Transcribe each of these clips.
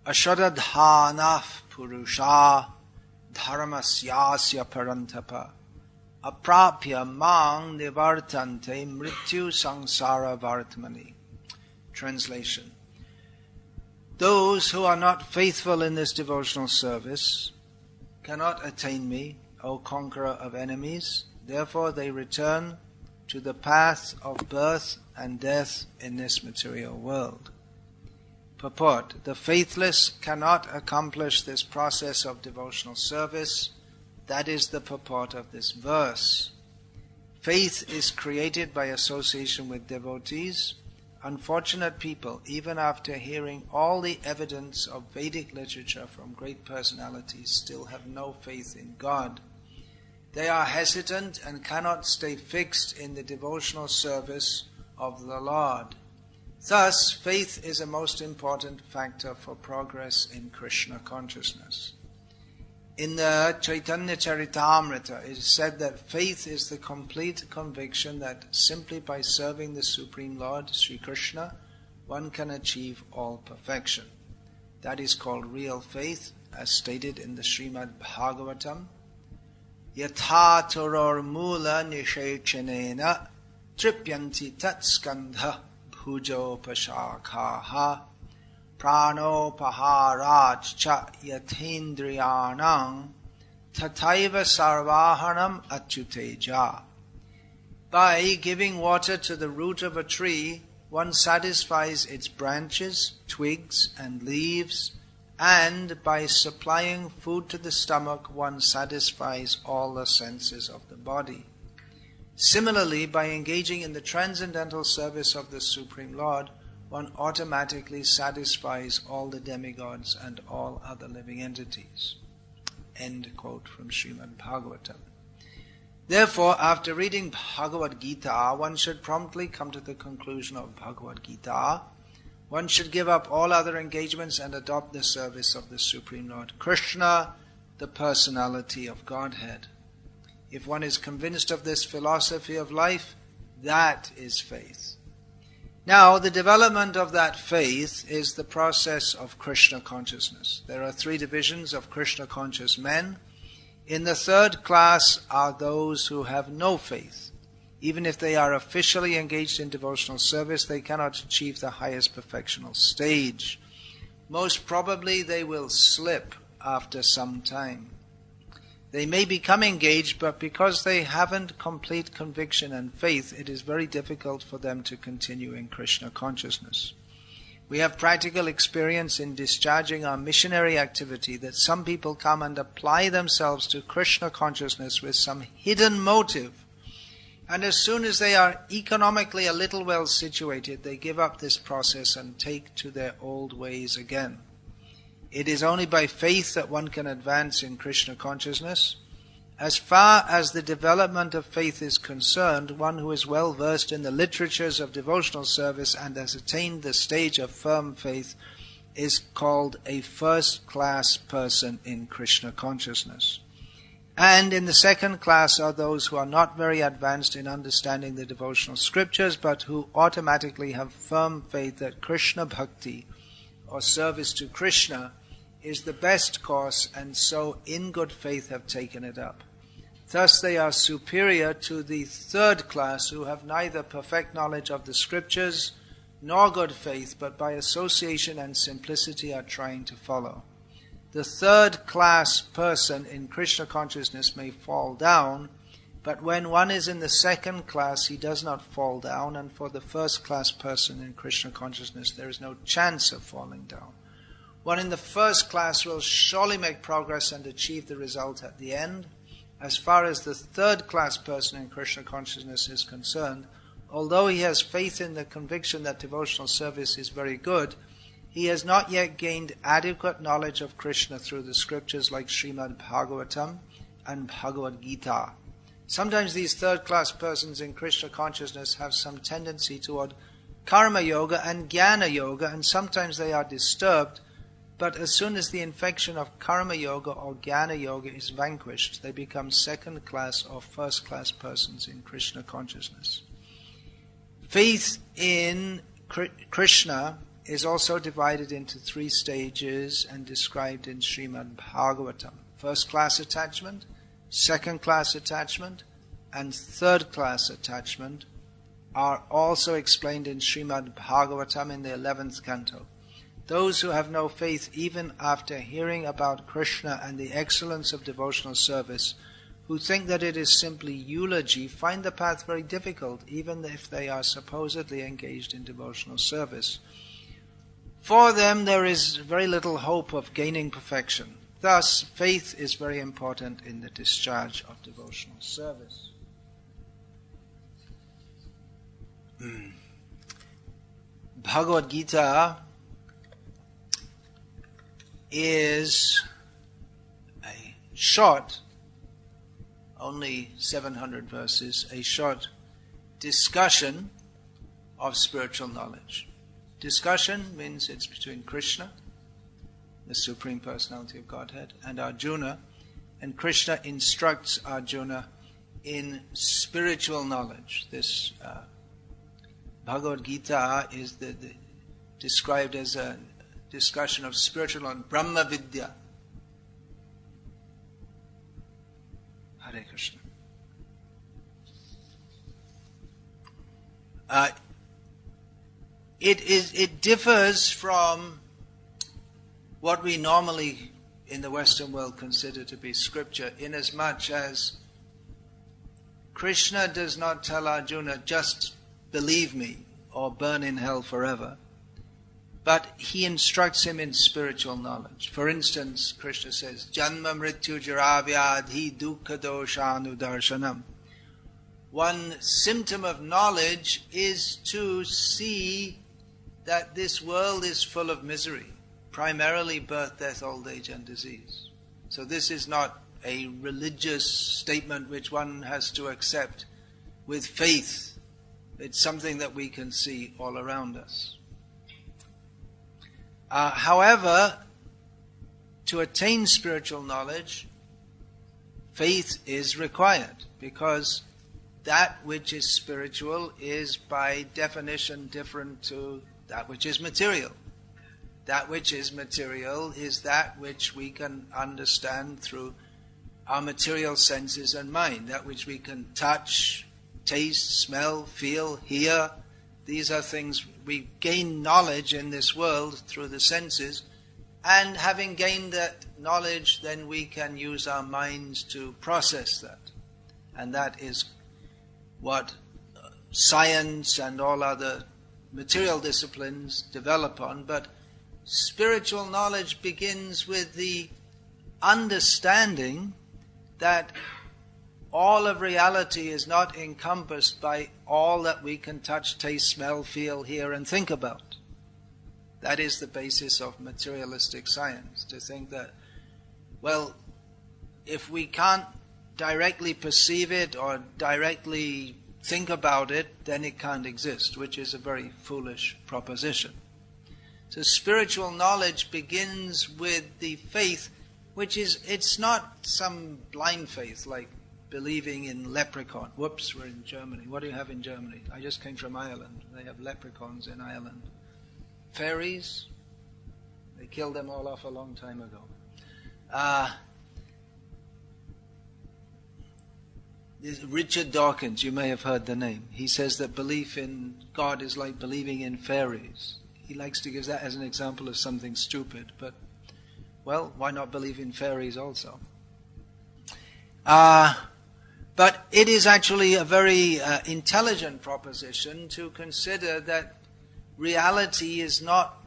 ashadadhana purusha dharmasyasya parantapa aprapya mang nivartante mrityu sangsara vartmani. Translation. Those who are not faithful in this devotional service cannot attain me, O conqueror of enemies. Therefore they return to the path of birth and death in this material world. Purport. The faithless cannot accomplish this process of devotional service. That is the purport of this verse. Faith is created by association with devotees. Unfortunate people, even after hearing all the evidence of Vedic literature from great personalities, still have no faith in God. They are hesitant and cannot stay fixed in the devotional service of the Lord. Thus, faith is a most important factor for progress in Krishna consciousness. In the Chaitanya Charitamrita, it is said that faith is the complete conviction that simply by serving the Supreme Lord, Sri Krishna, one can achieve all perfection. That is called real faith, as stated in the Srimad Bhagavatam. Yatha toror mula nishechanena tripyanti tat skandha bhujo pashakhaha prano paharaj cha yathendriyanam tataiva sarvahanam achyuteja. By giving water to the root of a tree, one satisfies its branches, twigs, and leaves, and by supplying food to the stomach, one satisfies all the senses of the body. Similarly, by engaging in the transcendental service of the Supreme Lord, one automatically satisfies all the demigods and all other living entities. End quote from Srimad Bhagavatam. Therefore, after reading Bhagavad-gita, one should promptly come to the conclusion of Bhagavad-gita. One should give up all other engagements and adopt the service of the Supreme Lord Krishna, the personality of Godhead. If one is convinced of this philosophy of life, that is faith. Now, the development of that faith is the process of Krishna consciousness. There are three divisions of Krishna conscious men. In the third class are those who have no faith. Even if they are officially engaged in devotional service, they cannot achieve the highest perfectional stage. Most probably they will slip after some time. They may become engaged, but because they haven't complete conviction and faith, it is very difficult for them to continue in Krishna consciousness. We have practical experience in discharging our missionary activity that some people come and apply themselves to Krishna consciousness with some hidden motive. And as soon as they are economically a little well situated, they give up this process and take to their old ways again. It is only by faith that one can advance in Krishna consciousness. As far as the development of faith is concerned, one who is well versed in the literatures of devotional service and has attained the stage of firm faith is called a first-class person in Krishna consciousness. And in the second class are those who are not very advanced in understanding the devotional scriptures, but who automatically have firm faith that Krishna Bhakti, or service to Krishna, is the best course, and so in good faith have taken it up. Thus they are superior to the third class, who have neither perfect knowledge of the scriptures nor good faith, but by association and simplicity are trying to follow. The third class person in Krishna consciousness may fall down, but when one is in the second class, he does not fall down, and for the first class person in Krishna consciousness, there is no chance of falling down. One in the first class will surely make progress and achieve the result at the end. As far as the third class person in Krishna consciousness is concerned, although he has faith in the conviction that devotional service is very good, he has not yet gained adequate knowledge of Krishna through the scriptures like Srimad Bhagavatam and Bhagavad-gita. Sometimes these third class persons in Krishna consciousness have some tendency toward karma yoga and jnana yoga, and sometimes they are disturbed. But as soon as the infection of karma yoga or jnana yoga is vanquished, they become second class or first class persons in Krishna consciousness. Faith in Krishna is also divided into 3 stages and described in Srimad Bhagavatam. First class attachment, second class attachment, and third class attachment are also explained in Srimad Bhagavatam in the 11th canto. Those who have no faith even after hearing about Krishna and the excellence of devotional service, who think that it is simply eulogy, find the path very difficult, even if they are supposedly engaged in devotional service. For them there is very little hope of gaining perfection. Thus, faith is very important in the discharge of devotional service. Bhagavad-gita is a short, only 700 verses, a short discussion of spiritual knowledge. Discussion means it's between Krishna, the Supreme Personality of Godhead, and Arjuna, and Krishna instructs Arjuna in spiritual knowledge. This Bhagavad-gita is described as a discussion of spiritual knowledge, Brahma Vidya. Hare Krishna. It differs from what we normally in the Western world consider to be scripture, inasmuch as Krishna does not tell Arjuna, just believe me or burn in hell forever, but he instructs him in spiritual knowledge. For instance, Krishna says, Janma mrityu jara vyadhi dukkha doshanu darshanam. One symptom of knowledge is to see that this world is full of misery, primarily birth, death, old age, and disease. So this is not a religious statement which one has to accept with faith. It's something that we can see all around us. However, to attain spiritual knowledge, faith is required, because that which is spiritual is by definition different to that which is material. That which is material is that which we can understand through our material senses and mind, that which we can touch, taste, smell, feel, hear. These are things we gain knowledge in this world through the senses, and having gained that knowledge, then we can use our minds to process that. And that is what science and all other material disciplines develop on. But spiritual knowledge begins with the understanding that all of reality is not encompassed by all that we can touch, taste, smell, feel, hear, and think about. That is the basis of materialistic science, to think that, well, if we can't directly perceive it or directly think about it, then it can't exist, which is a very foolish proposition. So spiritual knowledge begins with the faith, which is, it's not some blind faith like believing in leprechaun. Whoops, we're in Germany. What do you have in Germany? I just came from Ireland. They have leprechauns in Ireland. Fairies, they killed them all off a long time ago. Richard Dawkins, you may have heard the name. He says that belief in God is like believing in fairies. He likes to give that as an example of something stupid, but, well, why not believe in fairies also? But it is actually a very intelligent proposition to consider that reality is not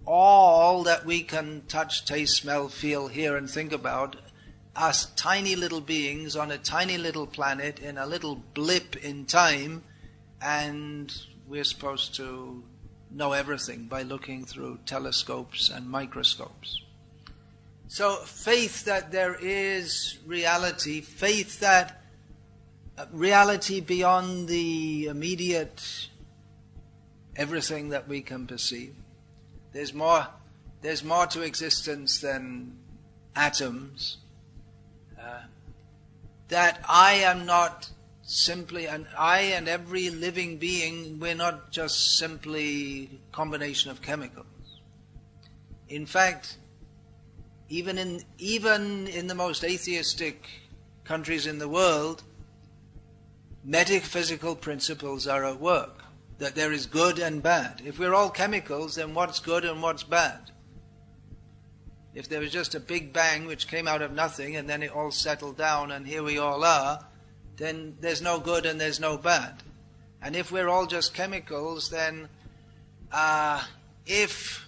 all that we can touch, taste, smell, feel, hear, and think about. Us tiny little beings on a tiny little planet in a little blip in time, and we're supposed to know everything by looking through telescopes and microscopes. So faith that there is reality, faith that reality beyond the immediate everything that we can perceive. There's more to existence than atoms. That I am not simply, and I and every living being, we're not just simply a combination of chemicals. In fact, even in the most atheistic countries in the world, metaphysical principles are at work, that there is good and bad. If we're all chemicals, then what's good and what's bad? If there was just a big bang which came out of nothing and then it all settled down and here we all are, then there's no good and there's no bad. And if we're all just chemicals, then if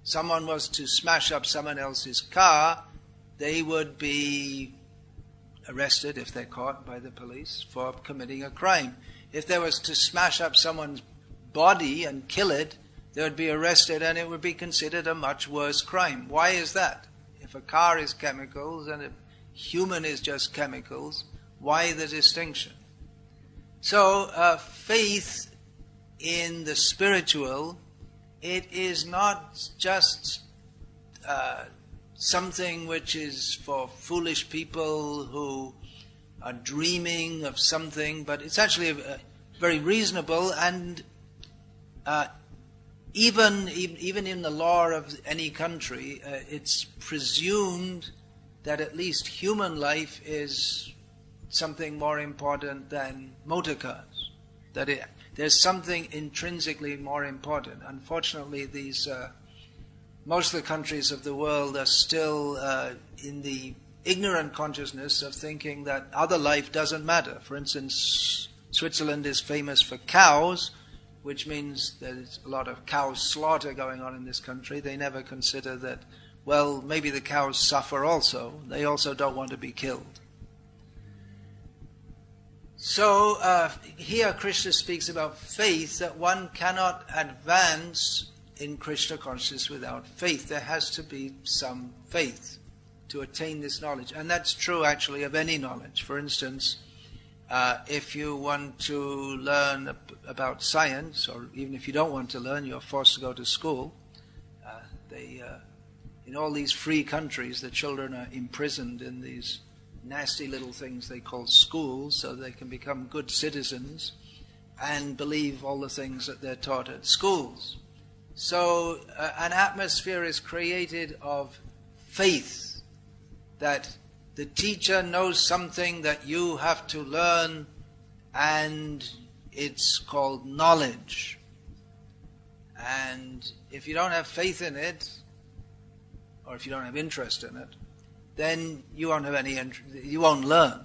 someone was to smash up someone else's car, they would be arrested, if they're caught by the police, for committing a crime. If they was to smash up someone's body and kill it, they would be arrested and it would be considered a much worse crime. Why is that? If a car is chemicals and a human is just chemicals, why the distinction? So faith in the spiritual, it is not just something which is for foolish people who are dreaming of something, but it's actually very reasonable, and even in the law of any country, it's presumed that at least human life is something more important than motor cars. That there's something intrinsically more important. Unfortunately, most of the countries of the world are still in the ignorant consciousness of thinking that other life doesn't matter. For instance, Switzerland is famous for cows, which means there's a lot of cow slaughter going on in this country. They never consider that, well, maybe the cows suffer also. They also don't want to be killed. So here Krishna speaks about faith, that one cannot advance in Krishna consciousness without faith. There has to be some faith to attain this knowledge. And that's true actually of any knowledge. For instance, if you want to learn about science, or even if you don't want to learn, you're forced to go to school. In all these free countries, the children are imprisoned in these nasty little things they call schools, so they can become good citizens and believe all the things that they're taught at schools. So an atmosphere is created of faith, that the teacher knows something that you have to learn, and it's called knowledge. And if you don't have faith in it, or if you don't have interest in it, then you won't have any interest, you won't learn.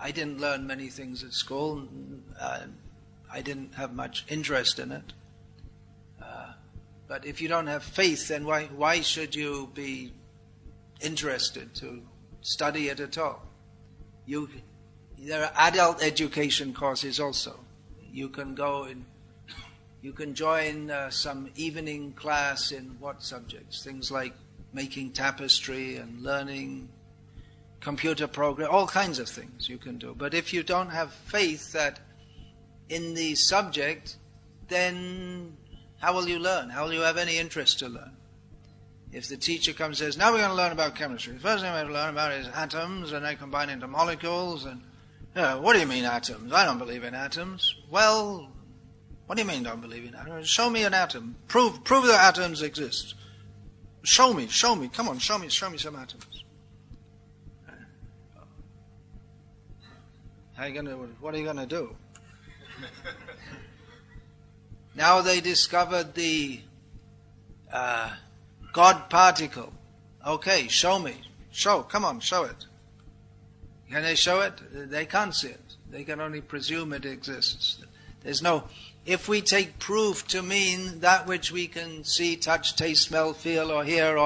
I didn't learn many things at school. I didn't have much interest in it. But if you don't have faith, then why should you be interested to study it at all? There are adult education courses also. You can join some evening class in what subjects? Things like making tapestry and learning computer program, all kinds of things you can do. But if you don't have faith that in the subject, then how will you learn? How will you have any interest to learn? If the teacher comes and says, now we're going to learn about chemistry. The first thing we have to learn about is atoms, and they combine into molecules, and what do you mean atoms? I don't believe in atoms. Well, what do you mean don't believe in atoms? Show me an atom. Prove that atoms exist. Show me. Come on, show me some atoms. What are you going to do? Now they discovered the God particle. Okay, show me. Come on, show it. Can they show it? They can't see it. They can only presume it exists. If we take proof to mean that which we can see, touch, taste, smell, feel, or hear,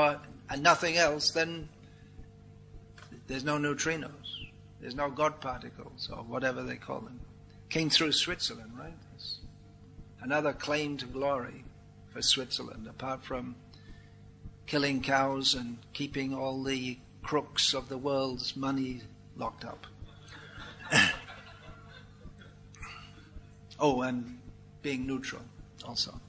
and nothing else, then there's no neutrinos. There's no God particles, or whatever they call them. Came through Switzerland, right? That's another claim to glory for Switzerland, apart from killing cows and keeping all the crooks of the world's money locked up. Oh, and being neutral also.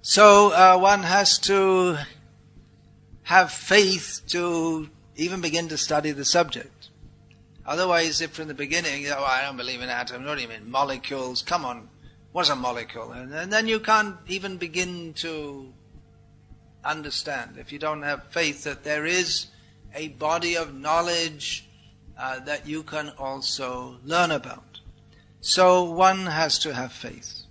So one has to have faith to even begin to study the subject. Otherwise, if from the beginning, oh, I don't believe in atoms, not even molecules, come on, what's a molecule? And then you can't even begin to understand if you don't have faith that there is a body of knowledge that you can also learn about. So one has to have faith.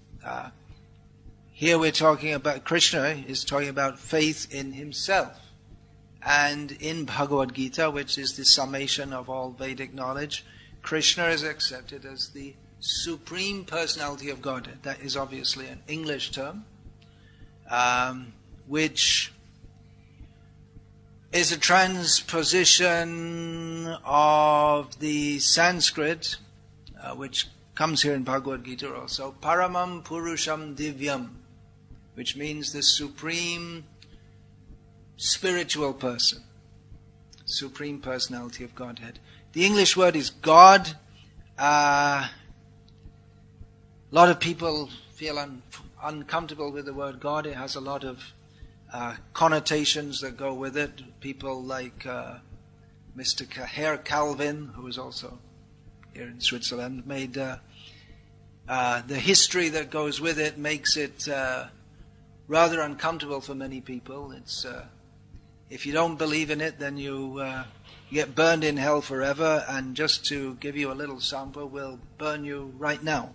Here we're talking about, Krishna is talking about faith in himself. And in Bhagavad-gita, which is the summation of all Vedic knowledge, Krishna is accepted as the Supreme Personality of Godhead. That is obviously an English term, which is a transposition of the Sanskrit, which comes here in Bhagavad-gita also, Paramam Purusham Divyam, which means the Supreme Spiritual Person, Supreme Personality of Godhead. The English word is God. A lot of people feel uncomfortable with the word God. It has a lot of connotations that go with it. People like Mr. Herr Calvin, who is also here in Switzerland, made the history that goes with it makes it rather uncomfortable for many people. It's if you don't believe in it, then you get burned in hell forever. And just to give you a little sample, we'll burn you right now.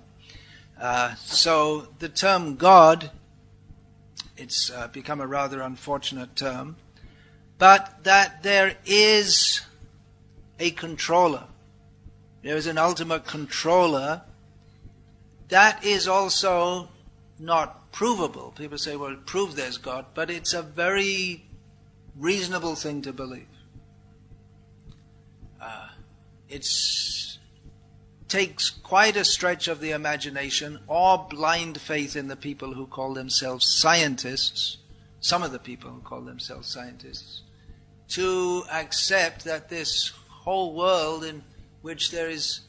So the term God, it's become a rather unfortunate term, but that there is a controller. There is an ultimate controller. That is also not provable. People say, well, prove there's God, but it's a very reasonable thing to believe. It takes quite a stretch of the imagination or blind faith in the people who call themselves scientists, some of the people who call themselves scientists, to accept that this whole world in which there is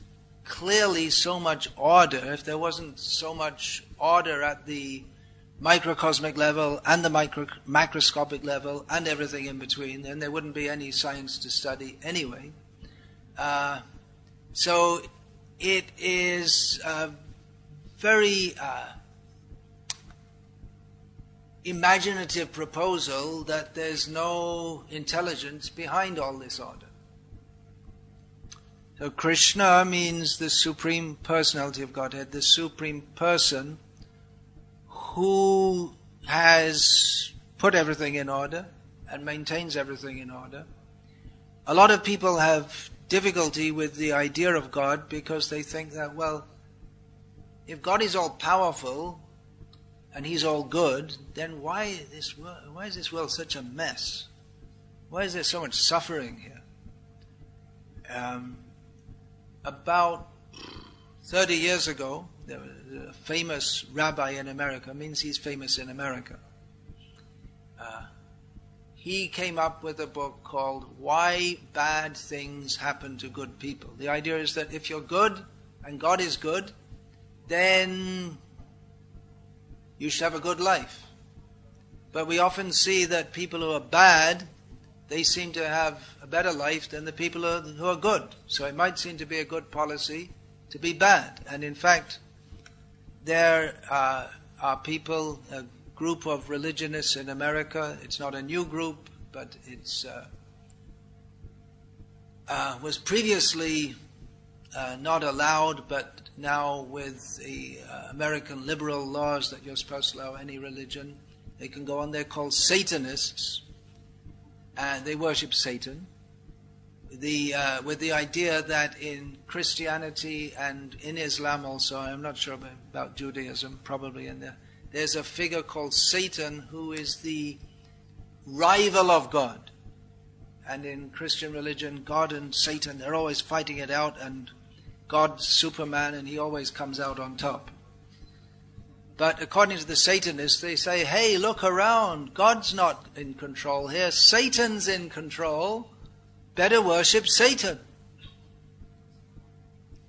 clearly so much order, if there wasn't so much order at the microcosmic level and the macroscopic level and everything in between, then there wouldn't be any science to study anyway. So it is a very imaginative proposal that there's no intelligence behind all this order. So Krishna means the Supreme Personality of Godhead, the Supreme Person who has put everything in order and maintains everything in order. A lot of people have difficulty with the idea of God because they think that, well, if God is all powerful and He's all good, then why is this world such a mess? Why is there so much suffering here? About 30 years ago, there was a famous rabbi in America, means he's famous in America. He came up with a book called Why Bad Things Happen to Good People. The idea is that if you're good and God is good, then you should have a good life. But we often see that people who are bad, they seem to have a better life than the people who are good. So it might seem to be a good policy to be bad. And in fact, there are people, a group of religionists in America, it's not a new group, but it's was previously not allowed, but now with the American liberal laws that you're supposed to allow any religion, they can go on. They're called Satanists, and they worship Satan. With the idea that in Christianity and in Islam also, I'm not sure about Judaism, probably in there, there's a figure called Satan who is the rival of God. And in Christian religion, God and Satan, they're always fighting it out, and God's Superman and he always comes out on top. But according to the Satanists, they say, hey, look around, God's not in control here, Satan's in control, better worship Satan.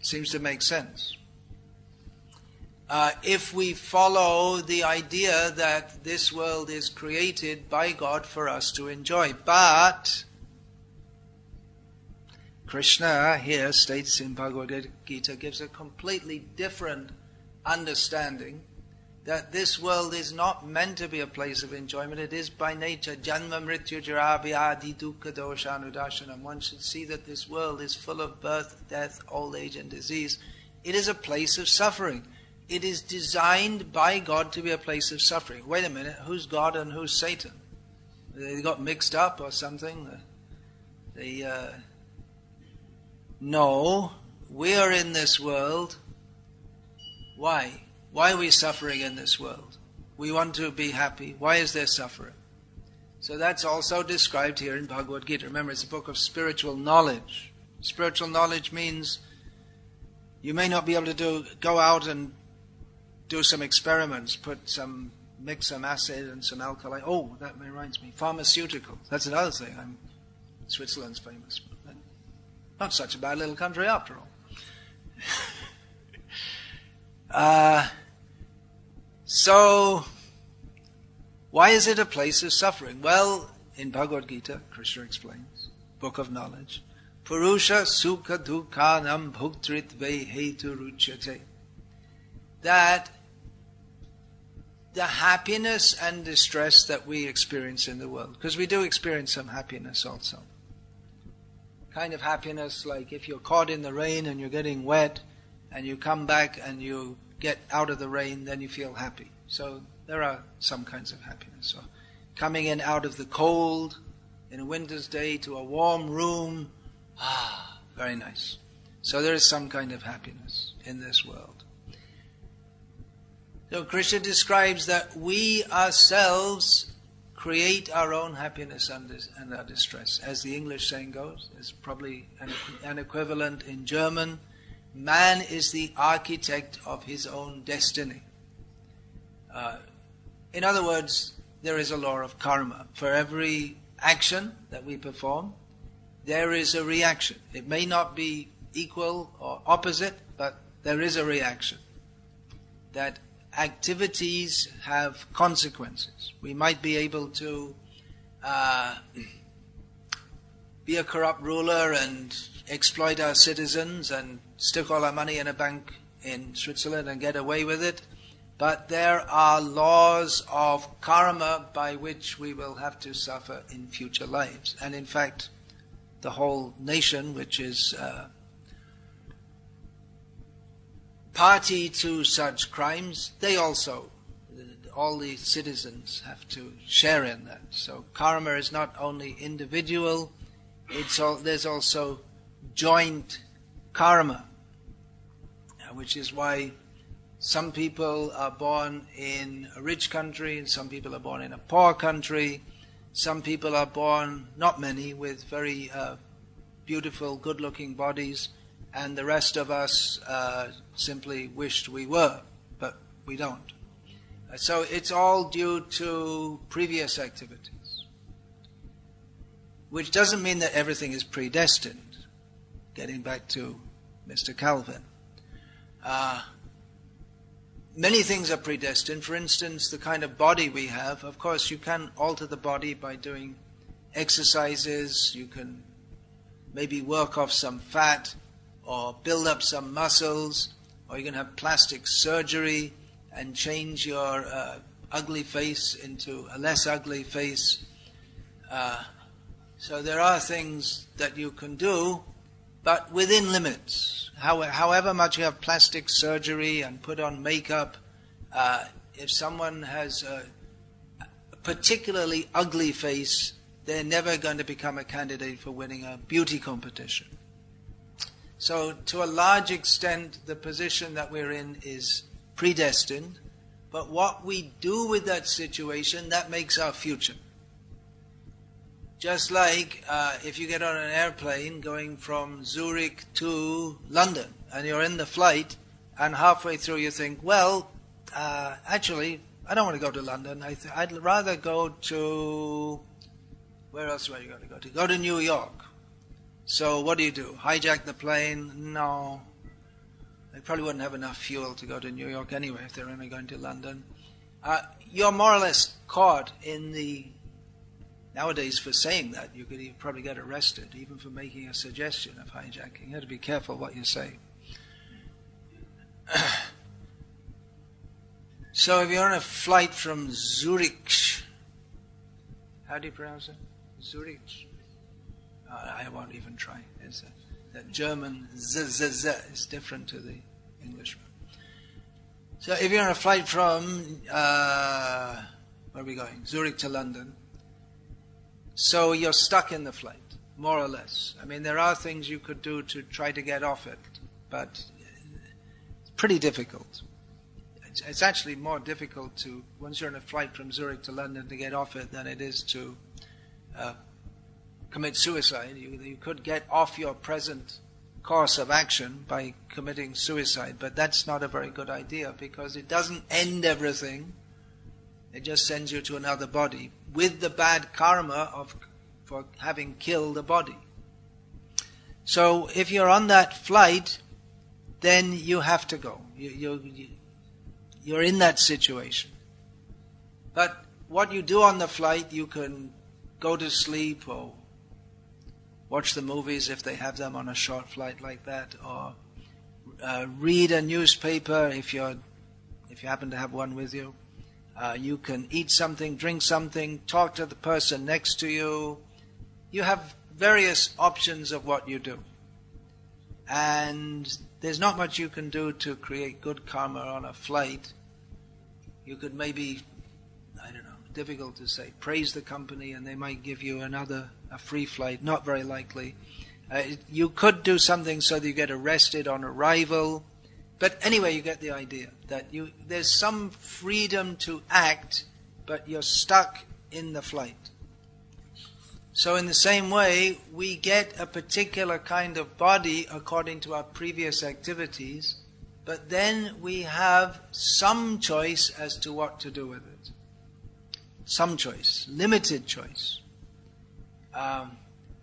Seems to make sense. if we follow the idea that this world is created by God for us to enjoy. But Krishna here states in Bhagavad-gita, gives a completely different understanding, that this world is not meant to be a place of enjoyment. It is by nature janma mrityu jara vyadi dukkha dosha anudasanam. One should see that this world is full of birth, death, old age and disease. It is a place of suffering. It is designed by God to be a place of suffering. Wait a minute, who's God and who's Satan? They got mixed up or something? No, we are in this world. Why? Why are we suffering in this world? We want to be happy. Why is there suffering? So that's also described here in Bhagavad-gita. Remember, it's a book of spiritual knowledge. Spiritual knowledge means you may not be able to go out and do some experiments, mix some acid and some alkali. Oh, that reminds me, pharmaceuticals. That's another thing. Switzerland's famous. Not such a bad little country after all. So, why is it a place of suffering? Well, in Bhagavad-gita, Krishna explains, book of knowledge, Purusha sukha dukhanam bhuktritve hetu ruchyate, that the happiness and distress that we experience in the world, because we do experience some happiness also. Kind of happiness like if you're caught in the rain and you're getting wet and you come back and you get out of the rain, then you feel happy. So there are some kinds of happiness. So coming in out of the cold in a winter's day to a warm room, very nice. So there is some kind of happiness in this world. So Krishna describes that we ourselves create our own happiness and our distress. As the English saying goes, there's probably an equivalent in German, man is the architect of his own destiny. In other words, there is a law of karma. For every action that we perform, there is a reaction. It may not be equal or opposite, but there is a reaction. That activities have consequences. We might be able to be a corrupt ruler and exploit our citizens and stick all our money in a bank in Switzerland and get away with it. But there are laws of karma by which we will have to suffer in future lives. And in fact, the whole nation, which is party to such crimes, they also, all the citizens have to share in that. So karma is not only individual, there's also joint karma, which is why some people are born in a rich country and some people are born in a poor country. Some people are born, not many, with very beautiful, good-looking bodies, and the rest of us simply wished we were, but we don't. So it's all due to previous activities, which doesn't mean that everything is predestined. Getting back to Mr. Calvin. Many things are predestined. For instance, the kind of body we have. Of course, you can alter the body by doing exercises. You can maybe work off some fat or build up some muscles, or you can have plastic surgery and change your ugly face into a less ugly face. So there are things that you can do, but within limits. However much you have plastic surgery and put on makeup, if someone has a particularly ugly face, they're never going to become a candidate for winning a beauty competition. So to a large extent, the position that we're in is predestined, but what we do with that situation, that makes our future. Just like if you get on an airplane going from Zurich to London, and you're in the flight, and halfway through you think, well, actually, I don't want to go to London. I'd rather go to... Where else are you going to go to? Go to New York. So what do? Hijack the plane? No. they probably wouldn't have enough fuel to go to New York anyway if they're only going to London. You're more or less caught in the... Nowadays, for saying that, you could probably get arrested, even for making a suggestion of hijacking. You have to be careful what you say. So if you're on a flight from Zurich, how do you pronounce it? Zurich? I won't even try. That German z is different to the English one. So if you're on a flight from, where are we going? Zurich to London. So you're stuck in the flight, more or less. I mean, there are things you could do to try to get off it, but it's pretty difficult. It's actually more difficult to, once you're on a flight from Zurich to London, to get off it than it is to commit suicide. You could get off your present course of action by committing suicide, but that's not a very good idea because it doesn't end everything. It just sends you to another body with the bad karma for having killed a body. So if you're on that flight, then you have to go. You're in that situation. But what you do on the flight, you can go to sleep or watch the movies if they have them on a short flight like that, or read a newspaper if you happen to have one with you. You can eat something, drink something, talk to the person next to you. You have various options of what you do. And there's not much you can do to create good karma on a flight. You could maybe, I don't know, difficult to say, praise the company and they might give you a free flight. Not very likely. You could do something so that you get arrested on arrival. But anyway, you get the idea that there's some freedom to act, but you're stuck in the flight. So in the same way, we get a particular kind of body according to our previous activities, but then we have some choice as to what to do with it. Some choice, limited choice.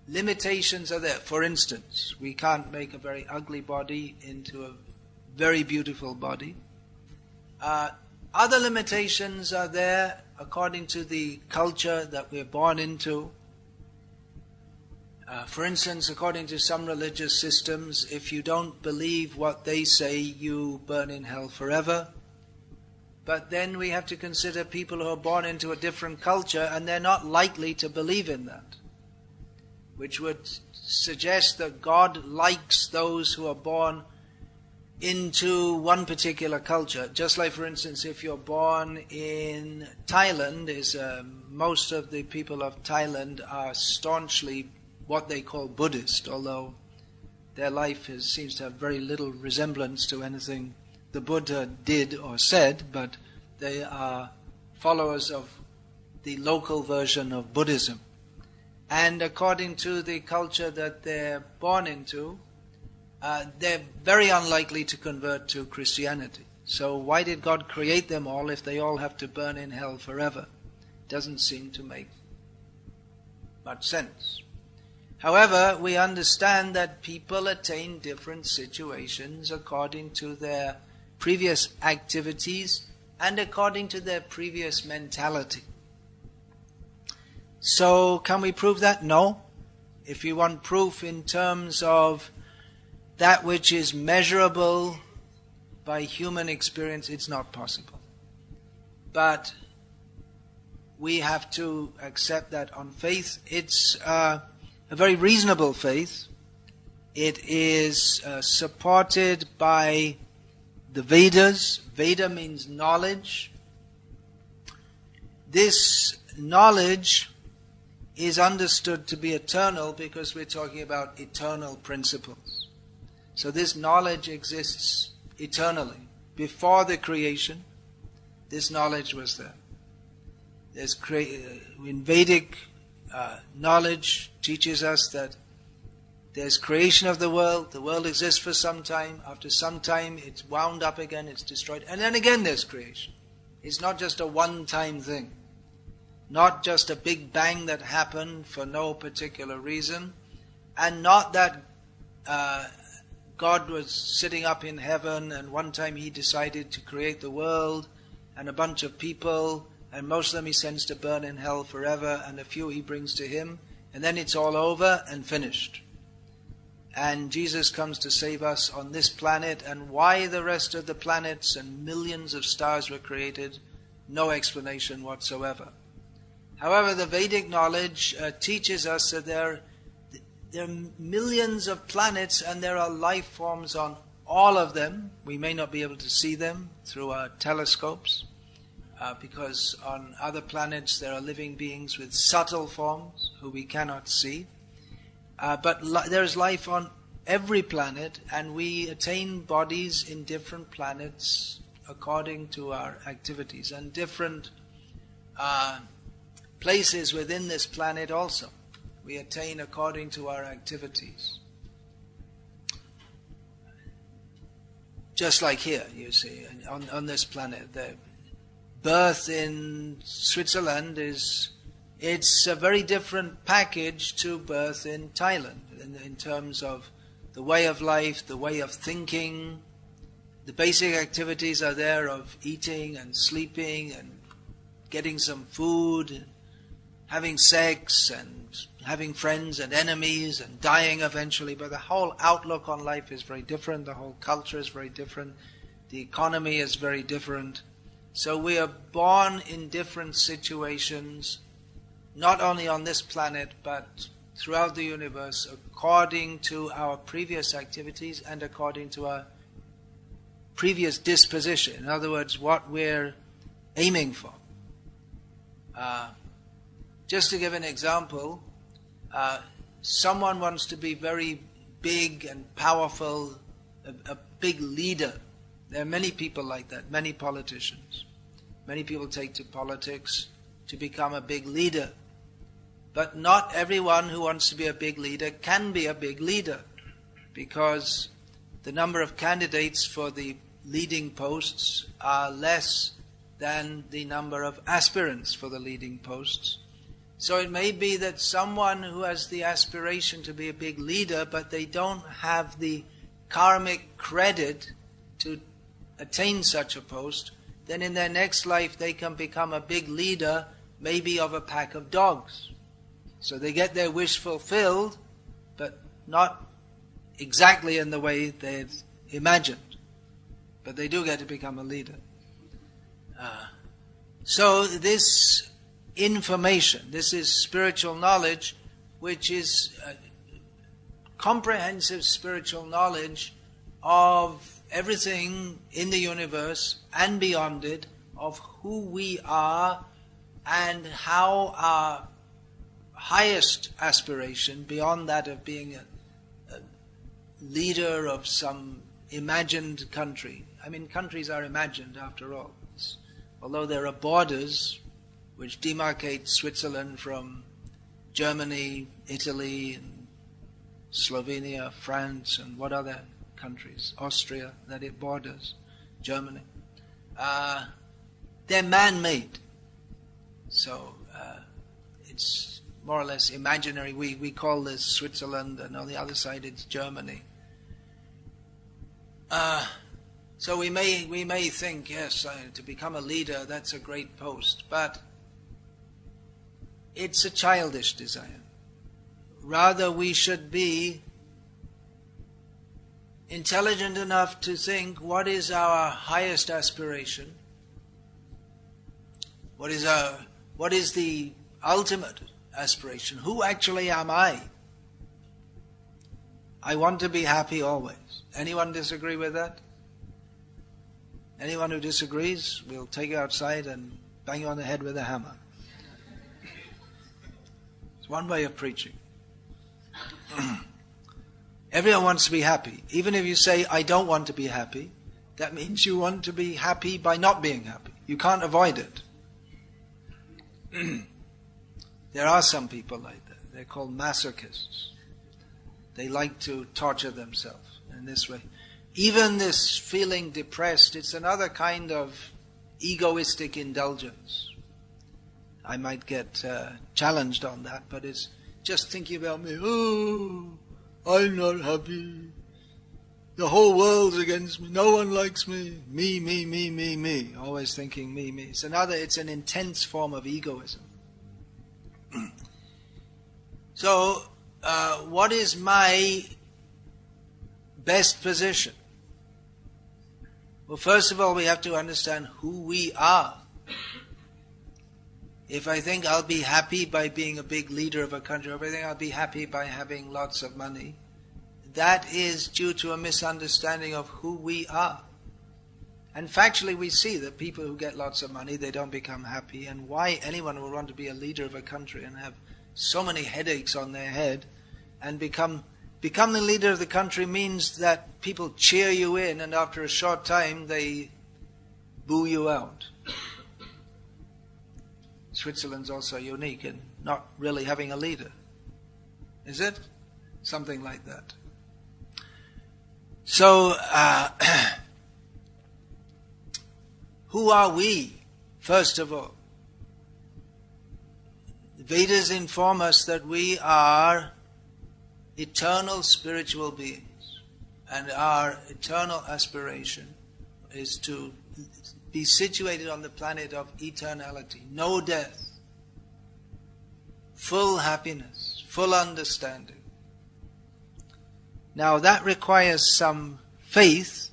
Limitations are there. For instance, we can't make a very ugly body into a very beautiful body. Other limitations are there according to the culture that we're born into. For instance, according to some religious systems, if you don't believe what they say, you burn in hell forever. But then we have to consider people who are born into a different culture and they're not likely to believe in that, which would suggest that God likes those who are born into one particular culture. Just like, for instance, if you're born in Thailand, most of the people of Thailand are staunchly what they call Buddhist, although their life seems to have very little resemblance to anything the Buddha did or said, but they are followers of the local version of Buddhism. And according to the culture that they're born into, they're very unlikely to convert to Christianity. So why did God create them all if they all have to burn in hell forever? Doesn't seem to make much sense. However, we understand that people attain different situations according to their previous activities and according to their previous mentality. So, can we prove that? No. If you want proof in terms of that which is measurable by human experience, it's not possible. But we have to accept that on faith. It's a very reasonable faith. It is supported by the Vedas. Veda means knowledge. This knowledge is understood to be eternal because we're talking about eternal principles. So this knowledge exists eternally. Before the creation, this knowledge was there. In Vedic knowledge teaches us that there's creation of the world exists for some time, after some time it's wound up again, it's destroyed, and then again there's creation. It's not just a one-time thing. Not just a big bang that happened for no particular reason, and not that God was sitting up in heaven, and one time he decided to create the world and a bunch of people, and most of them he sends to burn in hell forever, and a few he brings to him, and then it's all over and finished. And Jesus comes to save us on this planet, and why the rest of the planets and millions of stars were created, no explanation whatsoever. However, the Vedic knowledge teaches us that there are millions of planets and there are life forms on all of them. We may not be able to see them through our telescopes because on other planets there are living beings with subtle forms who we cannot see. But there's life on every planet, and we attain bodies in different planets according to our activities, and different places within this planet also. We attain according to our activities. Just like here, you see, on this planet, the birth in Switzerland it's a very different package to birth in Thailand in terms of the way of life, the way of thinking. The basic activities are there of eating and sleeping and getting some food, having sex and having friends and enemies and dying eventually. But the whole outlook on life is very different. The whole culture is very different. The economy is very different. So we are born in different situations, not only on this planet, but throughout the universe, according to our previous activities and according to our previous disposition. In other words, what we're aiming for. Just to give an example, someone wants to be very big and powerful, a big leader. There are many people like that, many politicians. Many people take to politics to become a big leader. But not everyone who wants to be a big leader can be a big leader, because the number of candidates for the leading posts are less than the number of aspirants for the leading posts. So it may be that someone who has the aspiration to be a big leader, but they don't have the karmic credit to attain such a post, then in their next life they can become a big leader, maybe of a pack of dogs. So they get their wish fulfilled, but not exactly in the way they've imagined. But they do get to become a leader. So this information, this is spiritual knowledge, which is comprehensive spiritual knowledge of everything in the universe and beyond it, of who we are and how our highest aspiration, beyond that of being a leader of some imagined country. I mean, countries are imagined after all. Although there are borders which demarcate Switzerland from Germany, Italy, and Slovenia, France, and what other countries? Austria, that it borders, Germany. They're man-made. So it's more or less imaginary. We call this Switzerland, and on the other side it's Germany. So we may think, yes, to become a leader, that's a great post, but it's a childish desire. Rather, we should be intelligent enough to think, what is our highest aspiration? What is the ultimate aspiration? Who actually am I? I want to be happy always. Anyone disagree with that? Anyone who disagrees, we'll take you outside and bang you on the head with a hammer. It's one way of preaching. Everyone wants to be happy. Even if you say, I don't want to be happy, that means you want to be happy by not being happy. You can't avoid it. There are some people like that. They're called masochists. They like to torture themselves in this way. Even this feeling depressed, it's another kind of egoistic indulgence. I might get challenged on that, but it's just thinking about me. Oh, I'm not happy. the whole world's against me, no one likes me, me, always thinking me. It's an intense form of egoism. So, what is my best position? Well, first of all, we have to understand who we are. If I think I'll be happy by being a big leader of a country, if I think I'll be happy by having lots of money, that is due to a misunderstanding of who we are. And factually we see that people who get lots of money, they don't become happy. And why anyone would want to be a leader of a country and have so many headaches on their head and become the leader of the country means that people cheer you in, and after a short time they boo you out. Switzerland's also unique in not really having a leader. Is it? Something like that. So, who are we, first of all? The Vedas inform us that we are eternal spiritual beings, and our eternal aspiration is to be situated on the planet of eternality, no death, full happiness, full understanding. Now that requires some faith,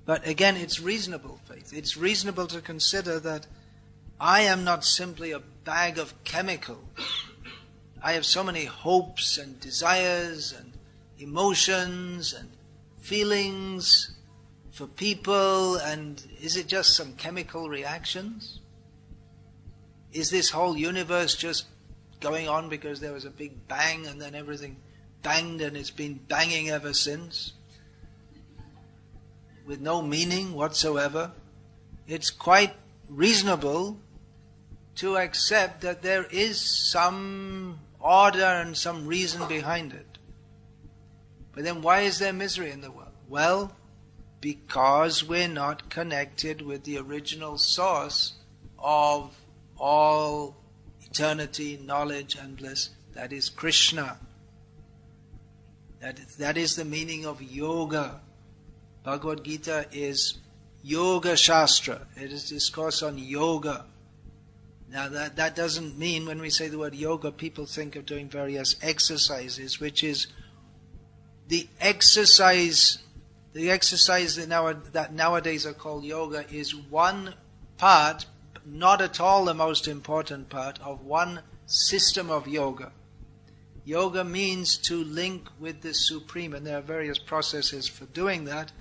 but again it's reasonable faith. It's reasonable to consider that I am not simply a bag of chemicals. I have so many hopes and desires and emotions and feelings for people, and is it just some chemical reactions? Is this whole universe just going on because there was a big bang and then everything banged and it's been banging ever since? With no meaning whatsoever? It's quite reasonable to accept that there is some order and some reason behind it. But then why is there misery in the world? Well, because we're not connected with the original source of all eternity, knowledge and bliss. That is Krishna. That is the meaning of yoga. Bhagavad-gita is Yoga Shastra. It is discourse on yoga. Now that doesn't mean, when we say the word yoga, people think of doing various exercises, which is the exercise that nowadays are called yoga is one part, not at all the most important part, of one system of yoga. Yoga means to link with the Supreme, and there are various processes for doing that,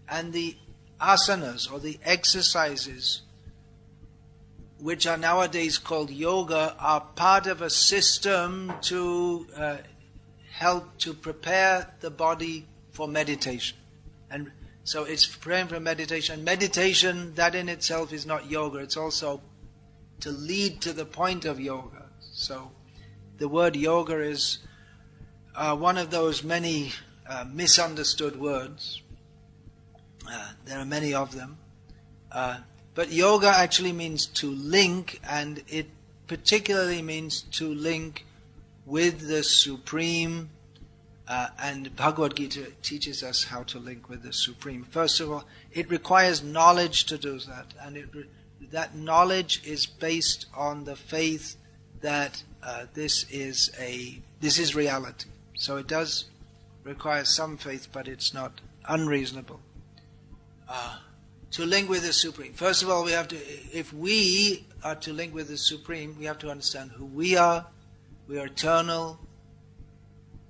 and the asanas, or the exercises, which are nowadays called yoga, are part of a system to help to prepare the body for meditation. And so it's preparing for meditation. Meditation, that in itself is not yoga, it's also to lead to the point of yoga. So the word yoga is one of those many misunderstood words. There are many of them. But yoga actually means to link, and it particularly means to link with the Supreme, and Bhagavad-gita teaches us how to link with the Supreme. First of all, it requires knowledge to do that, and that knowledge is based on the faith that this is reality. So it does require some faith, but it's not unreasonable. To link with the Supreme. First of all, if we are to link with the Supreme, we have to understand who we are. We are eternal,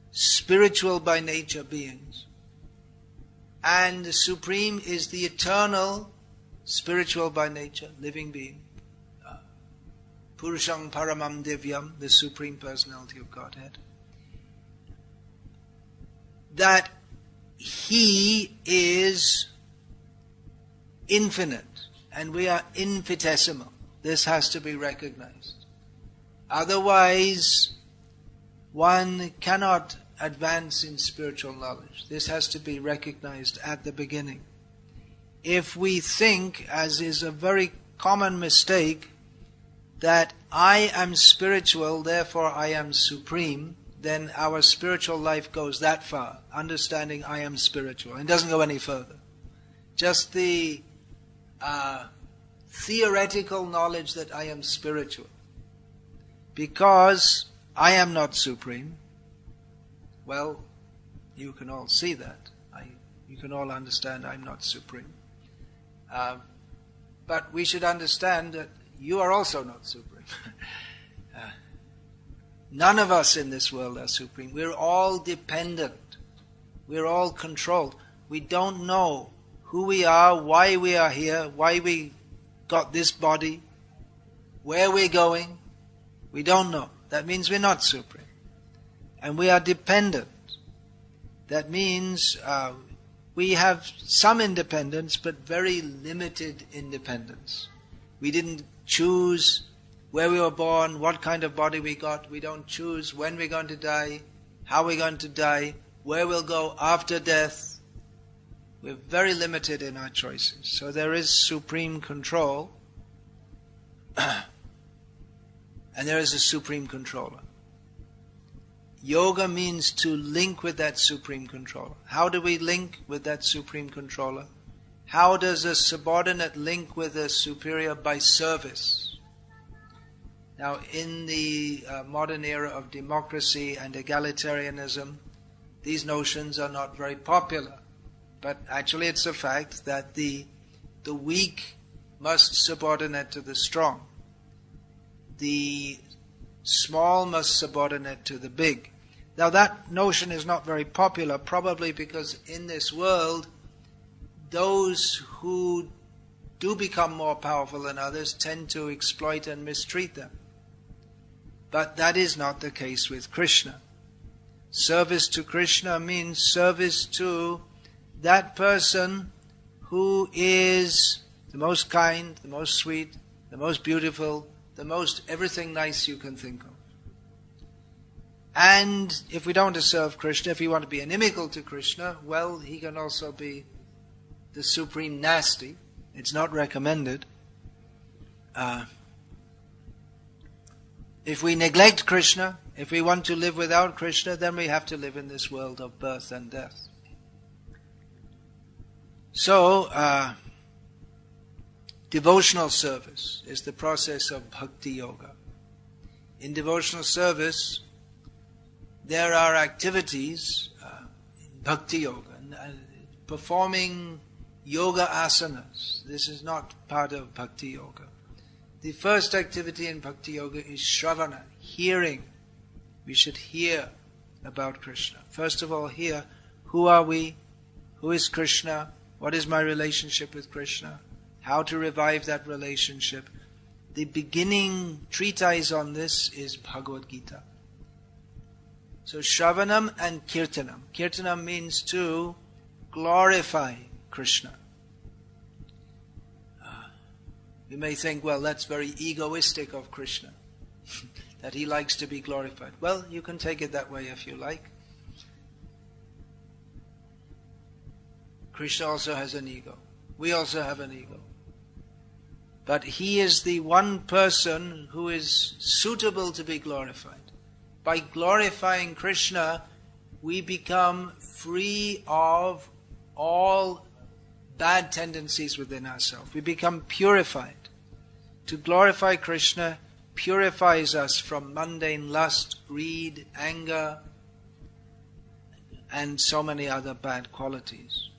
spiritual by nature beings. And the Supreme is the eternal, spiritual by nature, living being. Purusham Paramam Divyam, the Supreme Personality of Godhead. That He is infinite, and we are infinitesimal. This has to be recognized. Otherwise, one cannot advance in spiritual knowledge. This has to be recognized at the beginning. If we think, as is a very common mistake, that I am spiritual, therefore I am supreme, then our spiritual life goes that far, understanding I am spiritual, and doesn't go any further. Just the theoretical knowledge that I am spiritual. Because I am not supreme, well, you can all see that. You can all understand I'm not supreme. But we should understand that you are also not supreme. None of us in this world are supreme. We're all dependent. We're all controlled. We don't know who we are, why we are here, why we got this body, where we're going. We don't know. That means we're not supreme. And we are dependent. That means we have some independence, but very limited independence. We didn't choose where we were born, what kind of body we got. We don't choose when we're going to die, how we're going to die, where we'll go after death. We're very limited in our choices. So there is supreme control, and there is a supreme controller. Yoga means to link with that supreme controller. How do we link with that supreme controller? How does a subordinate link with a superior? By service. Now, in the modern era of democracy and egalitarianism, these notions are not very popular. But actually it's a fact that the weak must subordinate to the strong. The small must subordinate to the big. Now that notion is not very popular, probably because in this world, those who do become more powerful than others tend to exploit and mistreat them. But that is not the case with Krishna. Service to Krishna means service to that person who is the most kind, the most sweet, the most beautiful, the most everything nice you can think of. And if we don't want to serve Krishna, if we want to be inimical to Krishna, well, he can also be the supreme nasty. It's not recommended. If we neglect Krishna, if we want to live without Krishna, then we have to live in this world of birth and death. So, devotional service is the process of Bhakti Yoga. In devotional service, there are activities in Bhakti Yoga, performing yoga asanas. This is not part of Bhakti Yoga. The first activity in Bhakti Yoga is Shravana, hearing. We should hear about Krishna. First of all, hear, who are we? Who is Krishna? What is my relationship with Krishna? How to revive that relationship? The beginning treatise on this is Bhagavad-gita. So Shravanam and Kirtanam. Kirtanam means to glorify Krishna. You may think, well, that's very egoistic of Krishna, that he likes to be glorified. Well, you can take it that way if you like. Krishna also has an ego. We also have an ego. But he is the one person who is suitable to be glorified. By glorifying Krishna, we become free of all bad tendencies within ourselves. We become purified. To glorify Krishna purifies us from mundane lust, greed, anger, and so many other bad qualities.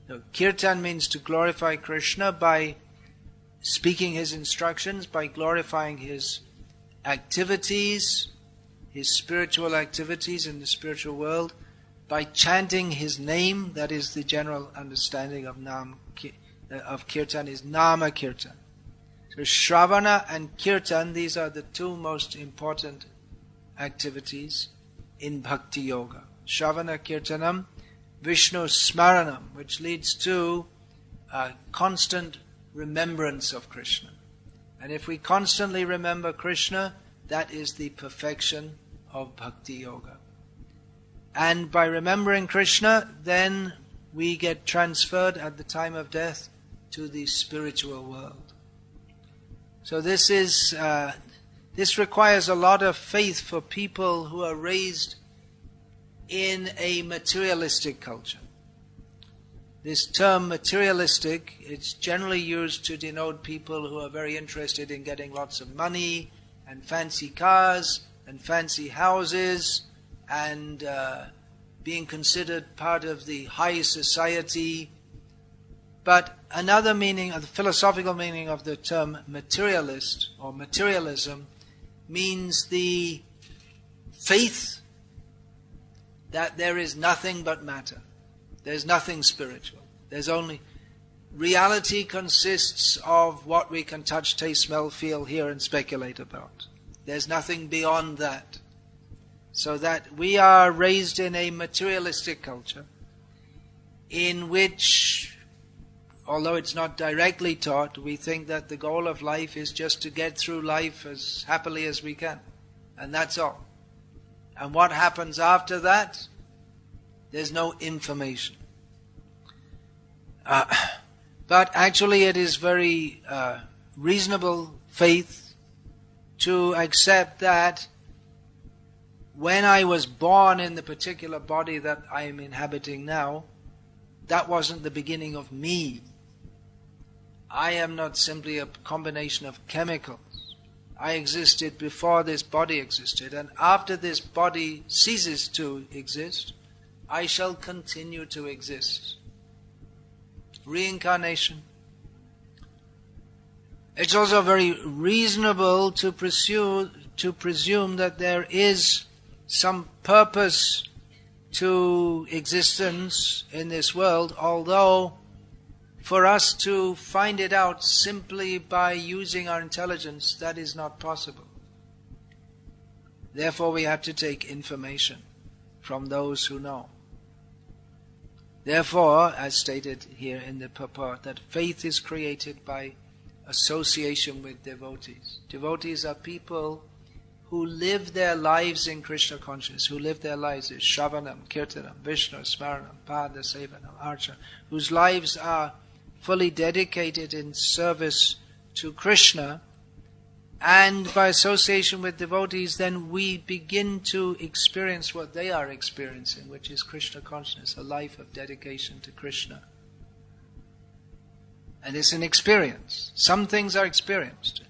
So, Kirtan means to glorify Krishna by speaking his instructions, by glorifying his activities, his spiritual activities in the spiritual world, by chanting his name. That is the general understanding of Kirtan is Nama Kirtan. So Shravana and Kirtan, these are the two most important activities in Bhakti Yoga. Shravana Kirtanam, Vishnu Smaranam, which leads to constant remembrance of Krishna. And if we constantly remember Krishna, that is the perfection of Bhakti Yoga. And by remembering Krishna, then we get transferred at the time of death to the spiritual world. So this is This requires a lot of faith for people who are raised in a materialistic culture. This term materialistic, it's generally used to denote people who are very interested in getting lots of money and fancy cars and fancy houses and being considered part of the high society. But another meaning, the philosophical meaning of the term materialist or materialism means the faith that there is nothing but matter. There's nothing spiritual. There's only... Reality consists of what we can touch, taste, smell, feel, hear and speculate about. There's nothing beyond that. So that we are raised in a materialistic culture in which, although it's not directly taught, we think that the goal of life is just to get through life as happily as we can. And that's all. And what happens after that? There's no information. But actually it is very reasonable faith to accept that when I was born in the particular body that I am inhabiting now, that wasn't the beginning of me. I am not simply a combination of chemicals. I existed before this body existed, and after this body ceases to exist, I shall continue to exist. Reincarnation. It's also very reasonable to presume that there is some purpose to existence in this world, although for us to find it out simply by using our intelligence, that is not possible. Therefore we have to take information from those who know. Therefore, as stated here in the purport, that faith is created by association with devotees. Devotees are people who live their lives in Krishna consciousness, who live their lives in Shravanam, Kirtanam, Vishnu, Smaranam, Pada, Sevanam, Archa, whose lives are fully dedicated in service to Krishna. And by association with devotees, then we begin to experience what they are experiencing, which is Krishna consciousness, a life of dedication to Krishna. And it's an experience. Some things are experienced.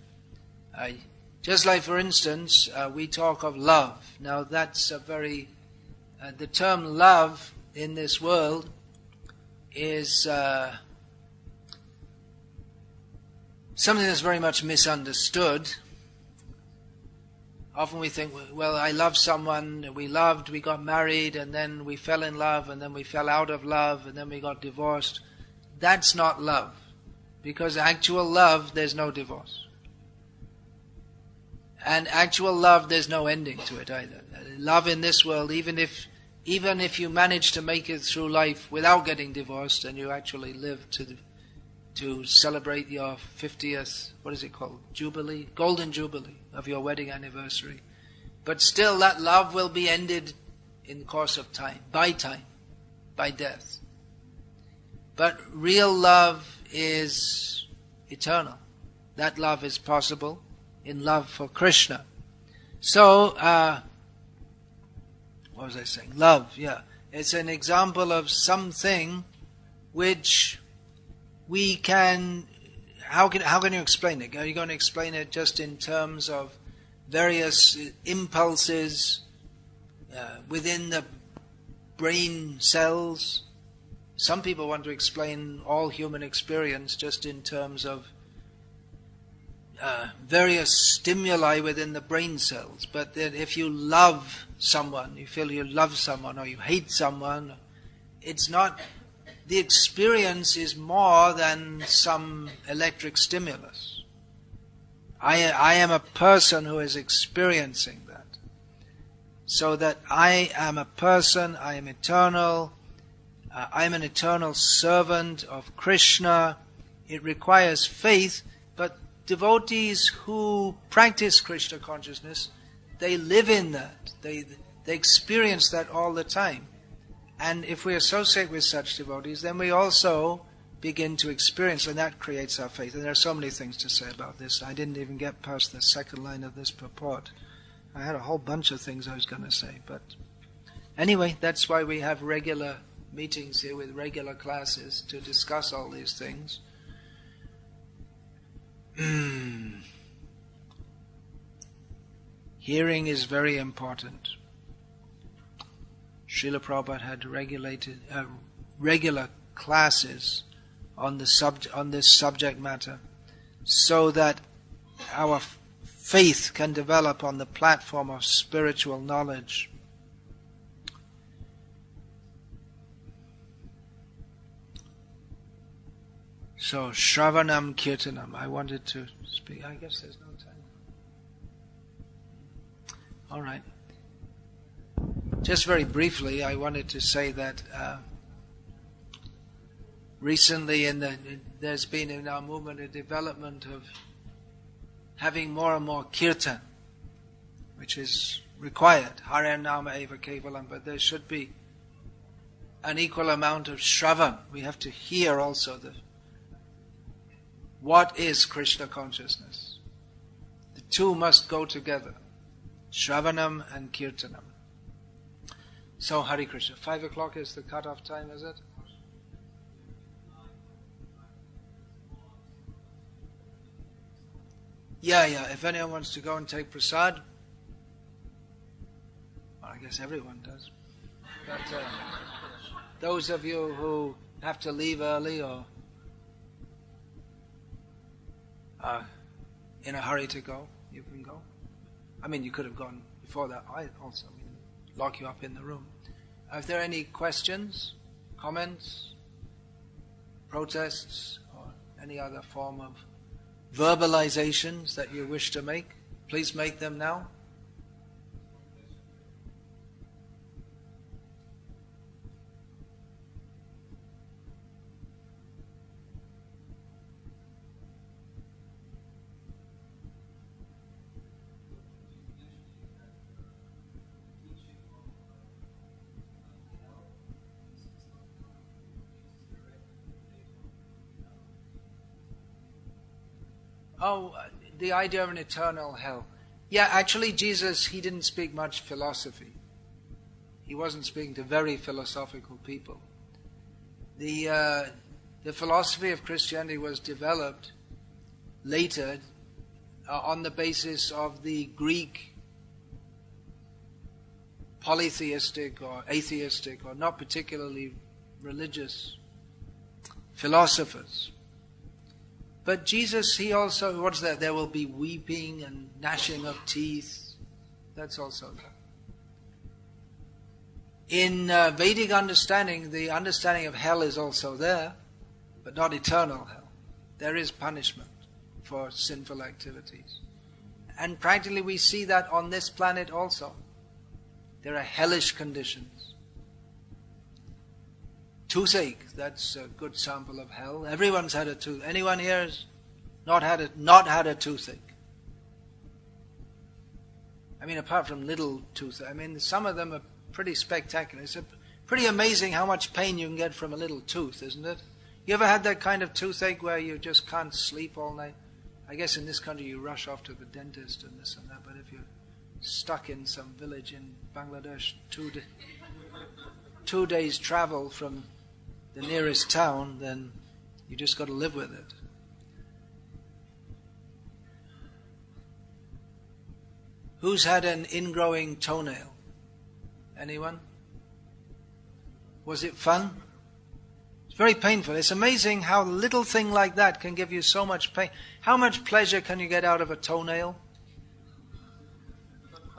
Just like, for instance, we talk of love. Now that's a very... the term love in this world is something that's very much misunderstood. Often we think, well, I love someone, we loved, we got married, and then we fell in love, and then we fell out of love, and then we got divorced. That's not love. Because actual love, there's no divorce. And actual love, there's no ending to it either. Love in this world, even if you manage to make it through life without getting divorced, and you actually live to celebrate your 50th, what is it called? Jubilee? Golden Jubilee of your wedding anniversary. But still that love will be ended in the course of time, by death. But real love is eternal. That love is possible in love for Krishna. So, what was I saying? Love, yeah. It's an example of something which we can... How can you explain it? Are you going to explain it just in terms of various impulses within the brain cells? Some people want to explain all human experience just in terms of various stimuli within the brain cells. But that if you love someone, you feel you love someone, or you hate someone, it's not... The experience is more than some electric stimulus. I am a person who is experiencing that. So that I am a person, I am eternal, I am an eternal servant of Krishna. It requires faith, but devotees who practice Krishna consciousness, they live in that. They experience that all the time. And if we associate with such devotees, then we also begin to experience, and that creates our faith. And there are so many things to say about this. I didn't even get past the second line of this purport. I had a whole bunch of things I was going to say, but anyway, that's why we have regular meetings here with regular classes to discuss all these things. Hearing is very important. Srila Prabhupada had regular classes on this subject matter, so that our faith can develop on the platform of spiritual knowledge. So, Shravanam Kirtanam. I wanted to speak. I guess there's no time. All right. Just very briefly, I wanted to say that recently there's been in our movement a development of having more and more kirtan, which is required. Haranama eva kevalam, but there should be an equal amount of shravan. We have to hear also what is Krishna consciousness. The two must go together, Shravanam and Kirtanam. So, Hare Krishna. 5 o'clock is the cut-off time, is it? Yeah. If anyone wants to go and take prasad, well, I guess everyone does. But those of you who have to leave early or in a hurry to go, you can go. I mean, you could have gone before that. I also lock you up in the room. Are there any questions, comments, protests, or any other form of verbalizations that you wish to make? Please make them now. Oh, the idea of an eternal hell. Yeah, actually Jesus, he didn't speak much philosophy. He wasn't speaking to very philosophical people. The philosophy of Christianity was developed later on the basis of the Greek polytheistic or atheistic or not particularly religious philosophers. But Jesus, he also, what's that? There will be weeping and gnashing of teeth. That's also there. In Vedic understanding, the understanding of hell is also there, but not eternal hell. There is punishment for sinful activities. And practically we see that on this planet also. There are hellish conditions. Toothache, that's a good sample of hell. Everyone's had a tooth. Anyone here has not had a toothache? I mean, apart from little toothache. I mean, some of them are pretty spectacular. It's pretty amazing how much pain you can get from a little tooth, isn't it? You ever had that kind of toothache where you just can't sleep all night? I guess in this country you rush off to the dentist and this and that, but if you're stuck in some village in Bangladesh, 2 days travel from the nearest town, then you just got to live with it. Who's had an ingrowing toenail? Anyone? Was it fun? It's very painful. It's amazing how a little thing like that can give you so much pain. How much pleasure can you get out of a toenail?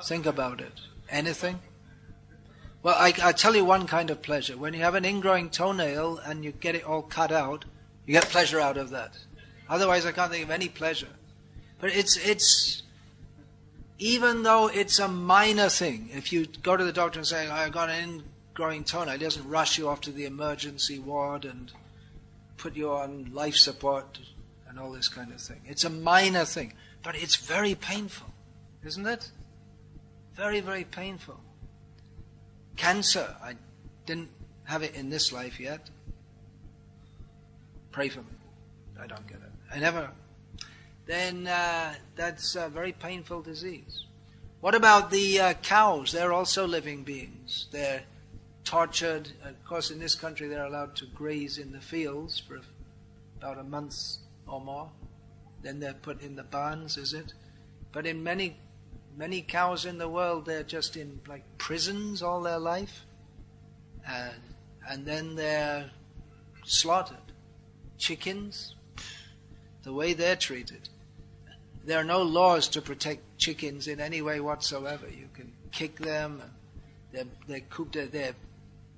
Think about it. Anything? Well, I tell you one kind of pleasure. When you have an ingrowing toenail and you get it all cut out, you get pleasure out of that. Otherwise, I can't think of any pleasure. But it's even though it's a minor thing, if you go to the doctor and say, I've got an ingrowing toenail, he doesn't rush you off to the emergency ward and put you on life support and all this kind of thing. It's a minor thing, but it's very painful, isn't it? Very, very painful. Cancer, I didn't have it in this life yet. Pray for me. I don't get it. I never. Then that's a very painful disease. What about the cows? They're also living beings. They're tortured. Of course, in this country they're allowed to graze in the fields for about a month or more. Then they're put in the barns, is it? But in many cows in the world, they're just in like prisons all their life. And then they're slaughtered. Chickens, the way they're treated. There are no laws to protect chickens in any way whatsoever. You can kick them, and their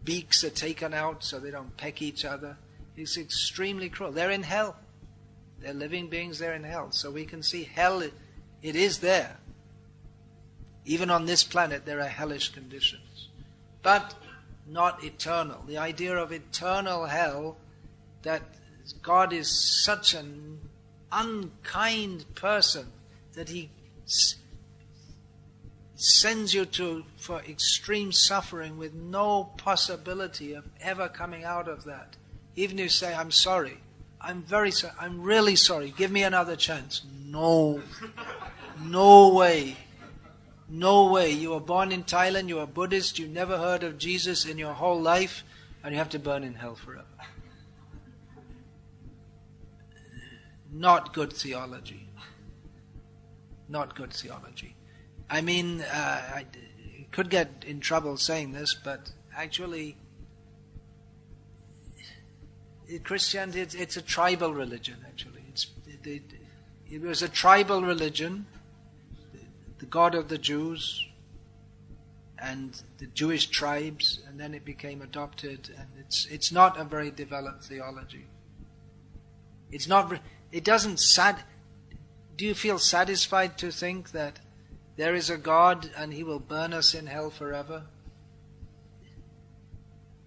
beaks are taken out so they don't peck each other. It's extremely cruel. They're in hell. They're living beings, they're in hell. So we can see hell, it is there. Even on this planet there are hellish conditions. But not eternal. The idea of eternal hell, that God is such an unkind person that He sends you for extreme suffering with no possibility of ever coming out of that. Even if you say, I'm sorry, I'm very sorry, I'm really sorry, give me another chance. No. No way. No way. You were born in Thailand, you are Buddhist, you never heard of Jesus in your whole life, and you have to burn in hell forever. Not good theology. Not good theology. I mean, I could get in trouble saying this, but actually, Christianity, it's a tribal religion, actually. It was a tribal religion, the God of the Jews and the Jewish tribes, and then it became adopted, and it's not a very developed theology. It's not. It doesn't do you feel satisfied to think that there is a God and He will burn us in hell forever?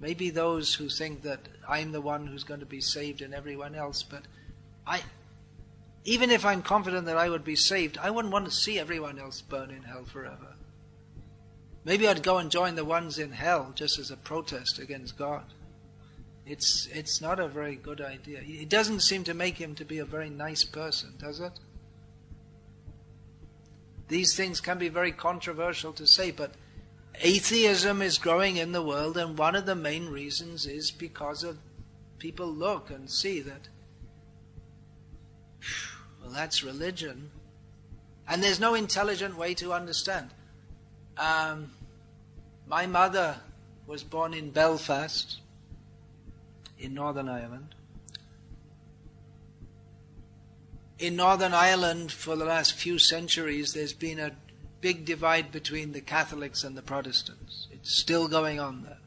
Maybe those who think that I'm the one who's going to be saved and everyone else, but even if I'm confident that I would be saved, I wouldn't want to see everyone else burn in hell forever. Maybe I'd go and join the ones in hell just as a protest against God. It's not a very good idea. It doesn't seem to make Him to be a very nice person, does it? These things can be very controversial to say, but atheism is growing in the world, and one of the main reasons is because of people look and see that, well, that's religion, and there's no intelligent way to understand. My mother was born in Belfast, in Northern Ireland. In Northern Ireland, for the last few centuries, there's been a big divide between the Catholics and the Protestants. It's still going on there.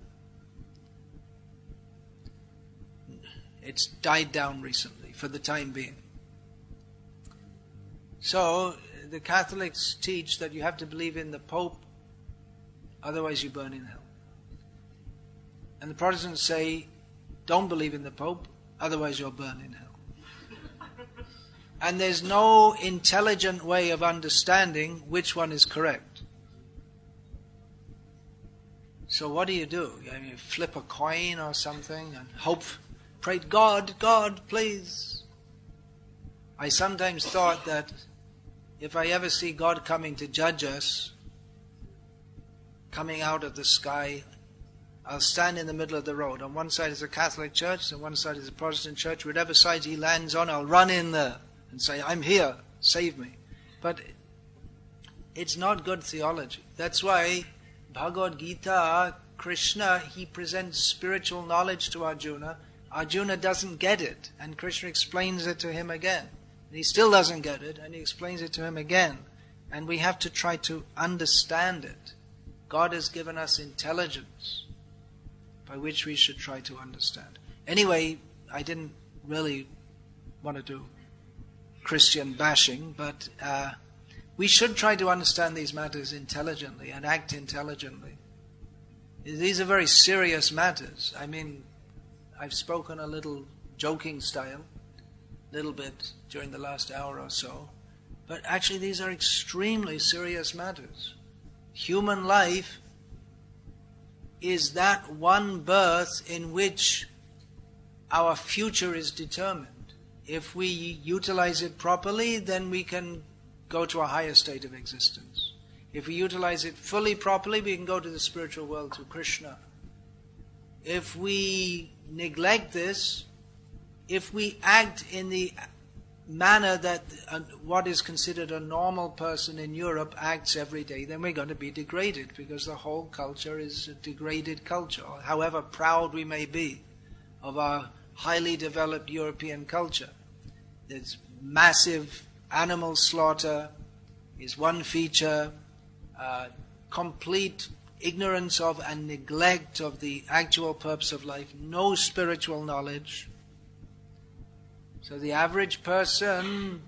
It's died down recently, for the time being. So, the Catholics teach that you have to believe in the Pope, otherwise you burn in hell. And the Protestants say, don't believe in the Pope, otherwise you'll burn in hell. And there's no intelligent way of understanding which one is correct. So what do? You flip a coin or something and hope, pray, God, please. I sometimes thought that if I ever see God coming to judge us, coming out of the sky, I'll stand in the middle of the road. On one side is a Catholic church, and one side is a Protestant church. Whatever side He lands on, I'll run in there and say, I'm here, save me. But it's not good theology. That's why Bhagavad-gita, Krishna, He presents spiritual knowledge to Arjuna. Arjuna doesn't get it, and Krishna explains it to him again. And he still doesn't get it, and He explains it to him again. And we have to try to understand it. God has given us intelligence by which we should try to understand. Anyway, I didn't really want to do Christian bashing, but we should try to understand these matters intelligently and act intelligently. These are very serious matters. I mean, I've spoken a little joking style, a little bit during the last hour or so, but actually these are extremely serious matters. Human life is that one birth in which our future is determined. If we utilize it properly, then we can go to a higher state of existence. If we utilize it fully properly, we can go to the spiritual world, to Krishna. If we neglect this, if we act in the manner that what is considered a normal person in Europe acts every day, then we're going to be degraded, because the whole culture is a degraded culture. However proud we may be of our highly developed European culture, there's massive animal slaughter is one feature, complete ignorance of and neglect of the actual purpose of life, no spiritual knowledge. So the average person,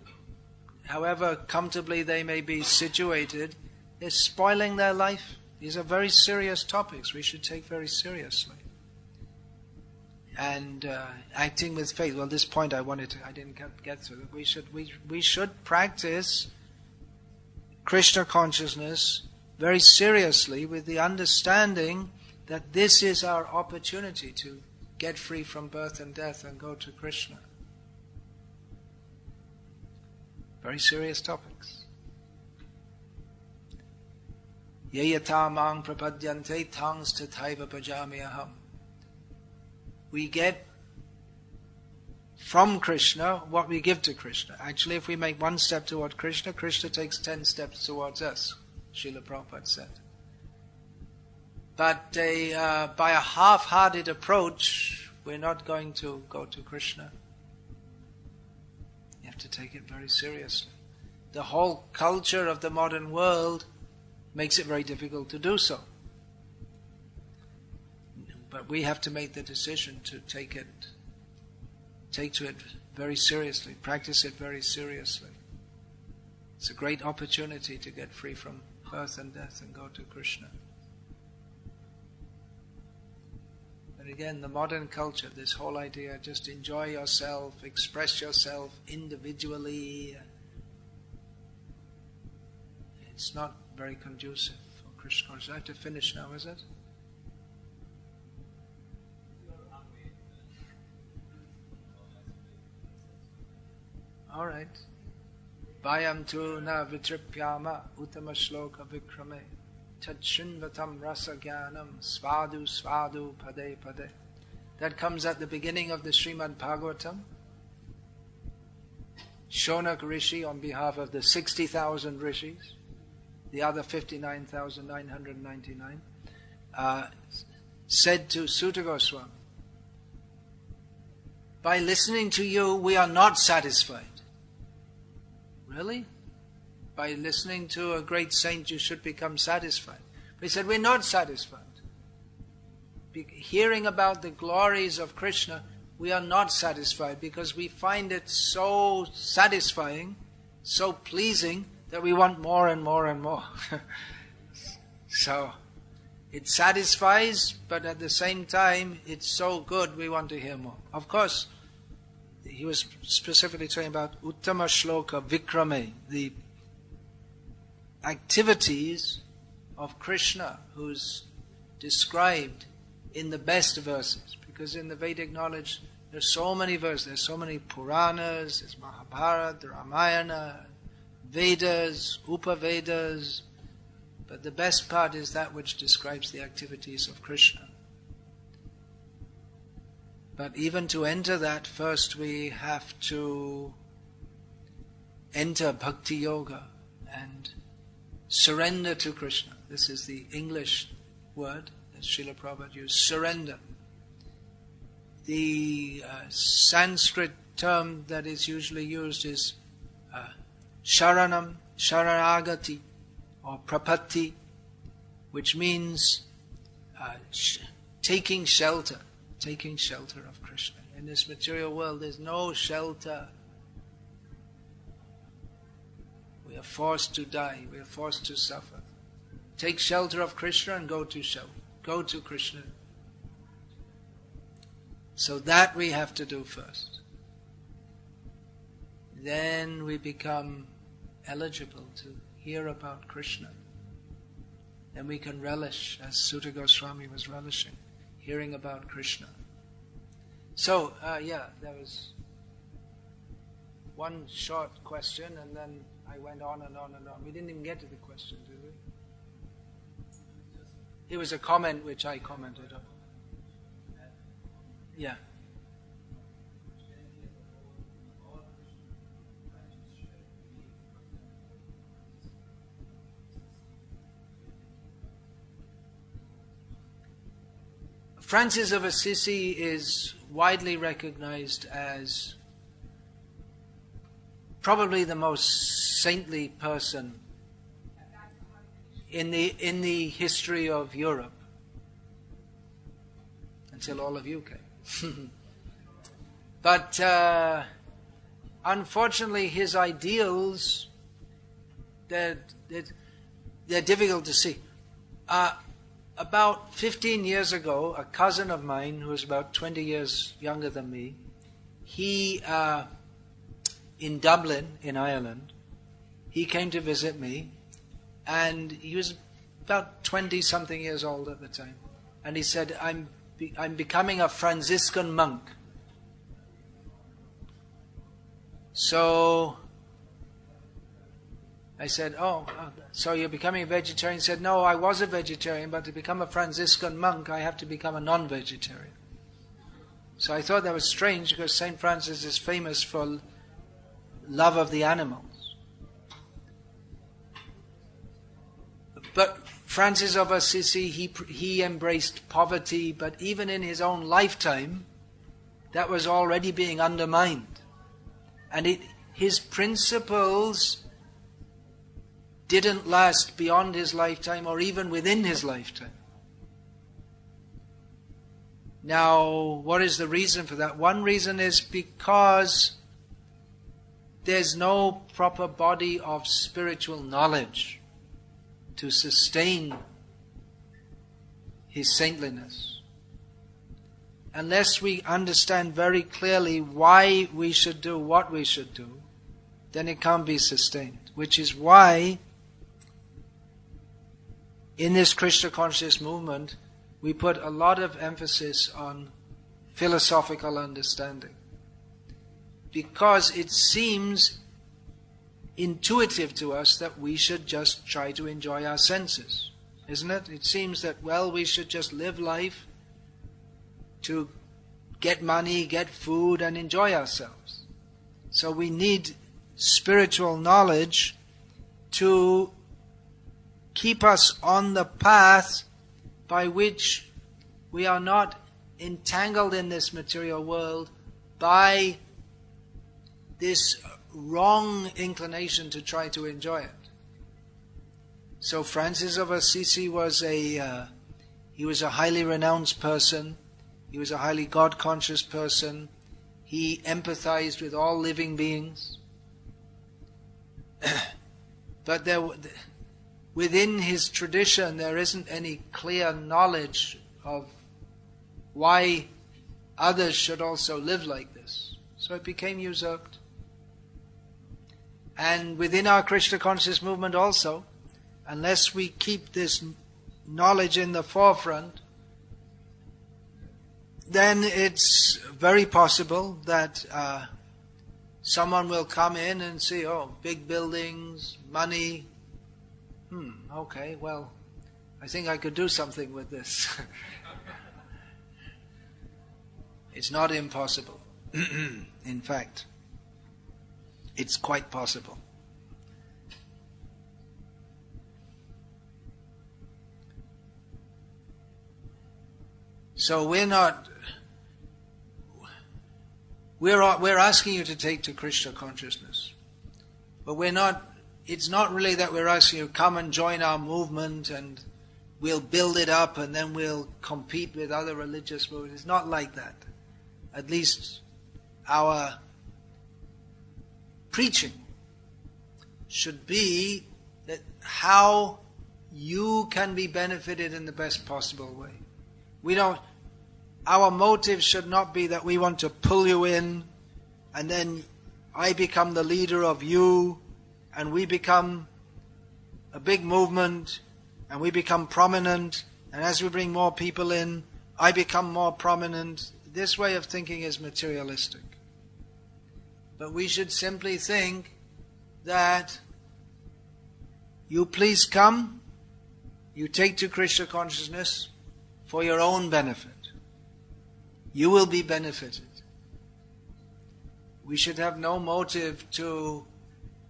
however comfortably they may be situated, is spoiling their life. These are very serious topics we should take very seriously. And acting with faith. Well, this point I didn't get through. We should practice Krishna consciousness very seriously, with the understanding that this is our opportunity to get free from birth and death and go to Krishna. Very serious topics. Yayata mang prapadyante tangs tathaiva bhajami aham. We get from Krishna what we give to Krishna. Actually, if we make one step toward Krishna, Krishna takes 10 steps towards us, Srila Prabhupada said. But by a half-hearted approach, we're not going to go to Krishna. You have to take it very seriously. The whole culture of the modern world makes it very difficult to do so. But we have to make the decision to take to it very seriously, practice it very seriously. It's a great opportunity to get free from birth and death and go to Krishna. But again, the modern culture, this whole idea, just enjoy yourself, express yourself individually, it's not very conducive for Krishna consciousness. I have to finish now, is it? All right. Vayam tu na vitripyama uttama shloka vikrame tadshunvatam rasa jnanam svadu svadu pade pade. That comes at the beginning of the Srimad Bhagavatam. Shonak Rishi, on behalf of the 60,000 rishis, the other 59,999, said to Sutta Goswami, by listening to you, we are not satisfied. Really? By listening to a great saint, you should become satisfied. But he said, we're not satisfied. Hearing about the glories of Krishna, we are not satisfied, because we find it so satisfying, so pleasing, that we want more and more and more. So, it satisfies, but at the same time, it's so good, we want to hear more. Of course, he was specifically talking about Uttama Shloka Vikrame, the activities of Krishna, who's described in the best verses. Because in the Vedic knowledge, there's so many verses, there's so many Puranas, there's Mahabharata, Ramayana, Vedas, Upavedas, but the best part is that which describes the activities of Krishna. But even to enter that, first we have to enter Bhakti Yoga and surrender to Krishna. This is the English word that Srila Prabhupada used, surrender. The Sanskrit term that is usually used is Sharanam, Sharanagati, or Prapatti, which means taking shelter of Krishna. In this material world, there's no shelter. We are forced to die. We are forced to suffer. Take shelter of Krishna and go to Krishna. So that we have to do first. Then we become eligible to hear about Krishna. Then we can relish, as Sutta Goswami was relishing, hearing about Krishna. So, there was one short question and then I went on and on and on. We didn't even get to the question, did we? It was a comment which I commented on. Yeah. Francis of Assisi is widely recognized as probably the most saintly person in the history of Europe, until all of you came. But unfortunately, his ideals, they're difficult to see. About 15 years ago, a cousin of mine, who was about 20 years younger than me, he, in Dublin, in Ireland, he came to visit me, and he was about 20-something years old at the time. And he said, I'm becoming a Franciscan monk. So I said, so you're becoming a vegetarian? He said, no, I was a vegetarian, but to become a Franciscan monk, I have to become a non-vegetarian. So I thought that was strange, because St. Francis is famous for love of the animals. But Francis of Assisi, he embraced poverty, but even in his own lifetime, that was already being undermined. And his principles didn't last beyond his lifetime or even within his lifetime. Now, what is the reason for that? One reason is because there's no proper body of spiritual knowledge to sustain his saintliness. Unless we understand very clearly why we should do what we should do, then it can't be sustained. Which is why in this Krishna conscious movement we put a lot of emphasis on philosophical understanding. Because it seems intuitive to us that we should just try to enjoy our senses, isn't it? It seems that, we should just live life to get money, get food, and enjoy ourselves. So we need spiritual knowledge to keep us on the path by which we are not entangled in this material world by this wrong inclination to try to enjoy it. So Francis of Assisi was he was a highly renounced person. He was a highly God-conscious person. He empathized with all living beings. But within his tradition, there isn't any clear knowledge of why others should also live like this. So it became usurped. And within our Krishna conscious movement also, unless we keep this knowledge in the forefront, then it's very possible that someone will come in and see, big buildings, money. Okay, I think I could do something with this. It's not impossible. In fact, it's quite possible. So we're asking you to take to Krishna consciousness. But it's not really that we're asking you, come and join our movement and we'll build it up and then we'll compete with other religious movements. It's not like that. At least our preaching should be that how you can be benefited in the best possible way. Our motive should not be that we want to pull you in and then I become the leader of you and we become a big movement and we become prominent, and as we bring more people in, I become more prominent. this way of thinking is materialistic. But we should simply think that you please come, you take to Krishna consciousness for your own benefit. You will be benefited. We should have no motive to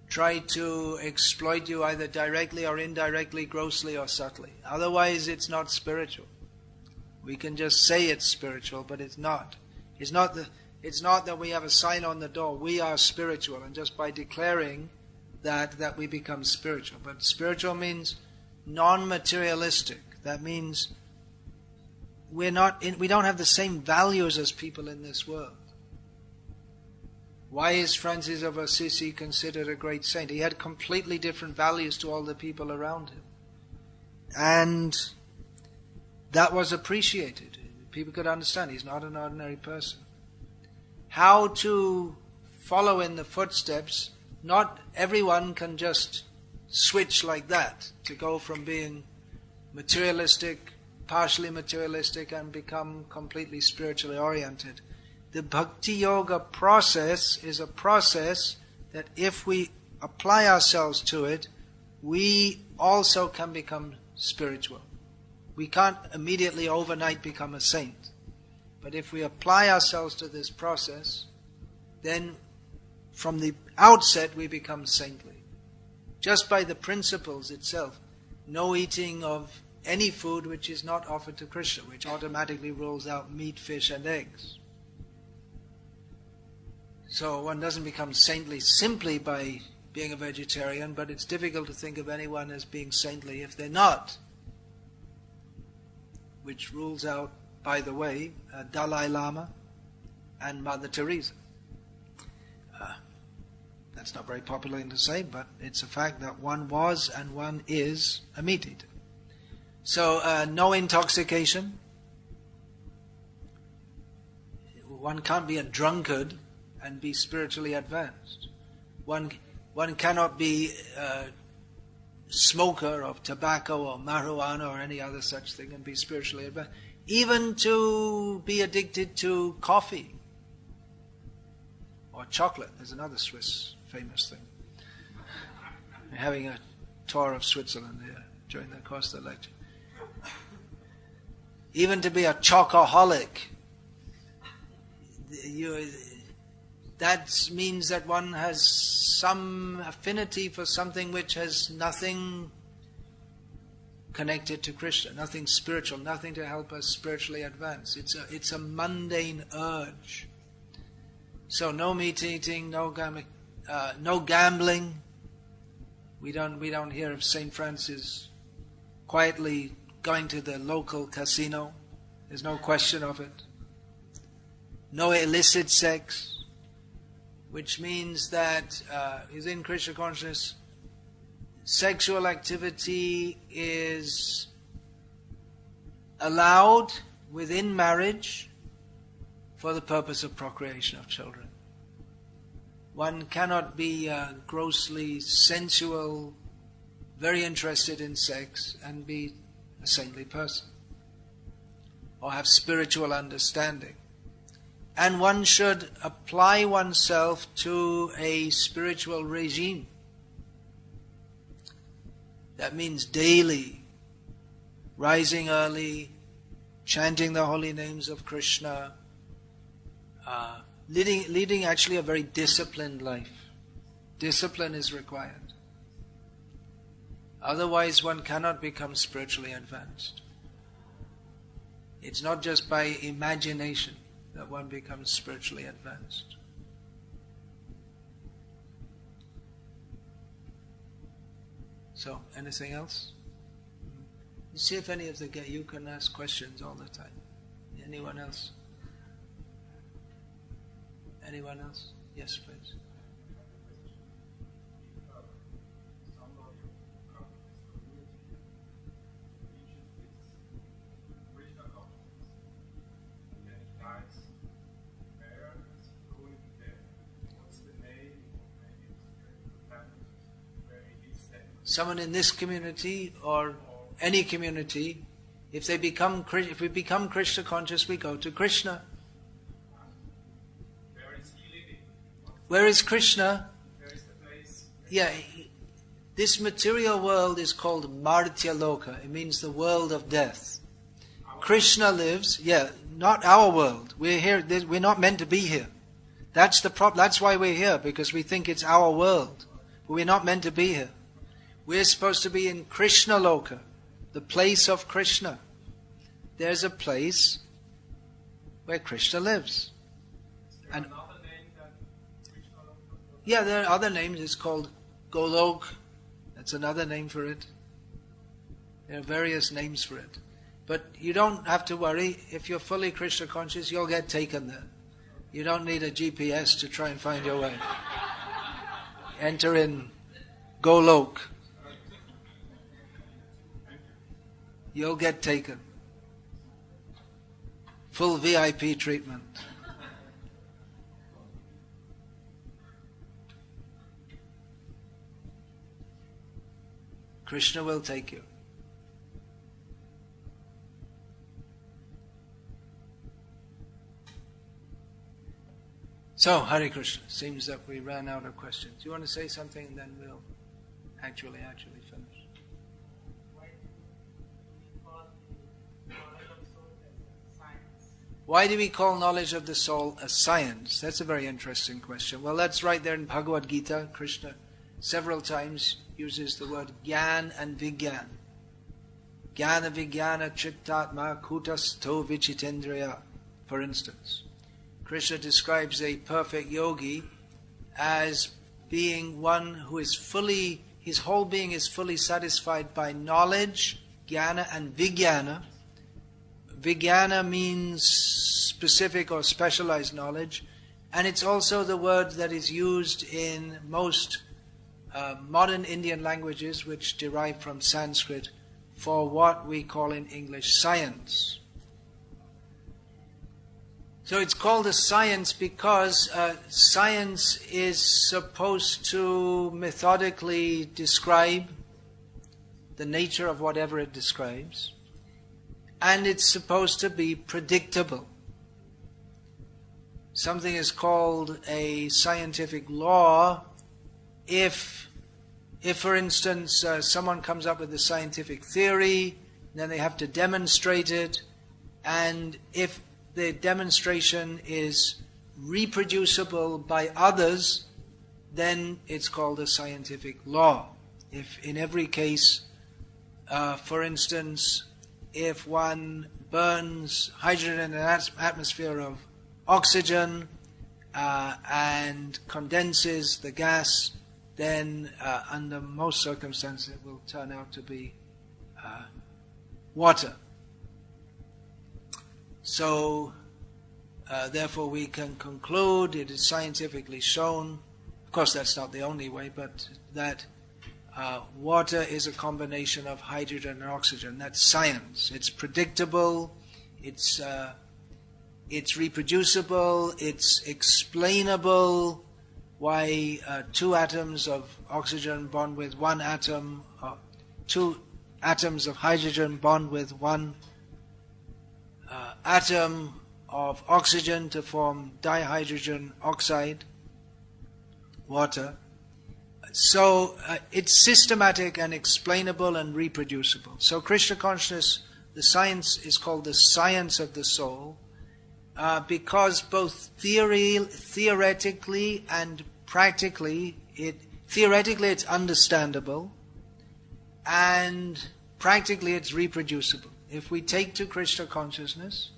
try to exploit you either directly or indirectly, grossly or subtly. Otherwise it's not spiritual. We can just say it's spiritual, but it's not. It's not that we have a sign on the door, we are spiritual, and just by declaring that we become spiritual. But spiritual means non-materialistic. That means we don't have the same values as people in this world. Why is Francis of Assisi considered a great saint? He had completely different values to all the people around him. And that was appreciated. People could understand he's not an ordinary person. How to follow in the footsteps, not everyone can just switch like that, to go from being materialistic, partially materialistic, and become completely spiritually oriented. The Bhakti Yoga process is a process that if we apply ourselves to it, we also can become spiritual. We can't immediately overnight become a saint. But if we apply ourselves to this process, then from the outset we become saintly. Just by the principles itself. No eating of any food which is not offered to Krishna, which automatically rules out meat, fish and eggs. So one doesn't become saintly simply by being a vegetarian, but it's difficult to think of anyone as being saintly if they're not. Which rules out, by the way, Dalai Lama and Mother Teresa. That's not very popular thing to say, but it's a fact that one was and one is a meat eater. So no intoxication. One can't be a drunkard and be spiritually advanced. One cannot be a smoker of tobacco or marijuana or any other such thing and be spiritually advanced. Even to be addicted to coffee or chocolate. There's another Swiss famous thing. We're having a tour of Switzerland here during the course of the lecture. Even to be a chocoholic, that means that one has some affinity for something which has nothing connected to Krishna, nothing spiritual, nothing to help us spiritually advance. It's a mundane urge. So no meat eating, no gambling. We don't hear of Saint Francis quietly going to the local casino. There's no question of it. No illicit sex. Which means that within Krishna consciousness, sexual activity is allowed within marriage for the purpose of procreation of children. One cannot be grossly sensual, very interested in sex, and be a saintly person, or have spiritual understanding. And one should apply oneself to a spiritual regime. That means daily, rising early, chanting the holy names of Krishna, leading actually a very disciplined life. Discipline is required. Otherwise one cannot become spiritually advanced. It's not just by imagination that one becomes spiritually advanced. So, anything else? You see if any of you can ask questions all the time. Anyone else? Anyone else? Yes, please. Someone in this community or any community, if we become Krishna conscious, we go to Krishna. Where is Krishna? Where is the place? Yeah, this material world is called Martya Loka. It means the world of death. Krishna lives, not our world. We're here, we're not meant to be here. That's the problem. That's why we're here, because we think it's our world. But we're not meant to be here. We're supposed to be in Krishna Loka, the place of Krishna. There's a place where Krishna lives. And Another name that Krishna Loka? yeah, there are other names. It's called Golok. That's another name for it. There are various names for it. But you don't have to worry. If you're fully Krishna conscious, you'll get taken there. You don't need a GPS to try and find your way. Enter in Golok. You'll get taken. Full VIP treatment. Krishna will take you. So, Hare Krishna. Seems that we ran out of questions. Do you want to say something and then we'll actually finish? Why do we call knowledge of the soul a science? That's a very interesting question. Well, that's right there in Bhagavad-gita. Krishna several times uses the word Gyan and Vigyan. Jnana Vijnana Chittatma Kutasto Vichitendriya, for instance. Krishna describes a perfect yogi as being one who is fully, his whole being is fully satisfied by knowledge, jnana and vijnana. Vijnana means specific or specialized knowledge, and it's also the word that is used in most modern Indian languages which derive from Sanskrit for what we call in English science. So it's called a science because science is supposed to methodically describe the nature of whatever it describes, and it's supposed to be predictable. Something is called a scientific law if for instance, someone comes up with a scientific theory, then they have to demonstrate it, and if the demonstration is reproducible by others, then it's called a scientific law. If in every case, for instance, if one burns hydrogen in an atmosphere of oxygen and condenses the gas, then under most circumstances it will turn out to be water. So, therefore we can conclude, it is scientifically shown, of course that's not the only way, but that water is a combination of hydrogen and oxygen. That's science. It's predictable, it's reproducible, it's explainable, why two atoms of oxygen bond with one atom, two atoms of hydrogen bond with one atom of oxygen to form dihydrogen oxide, water. So it's systematic and explainable and reproducible. So Krishna consciousness, the science is called the science of the soul, because both theoretically and practically, theoretically it's understandable, and practically it's reproducible. If we take to Krishna consciousness,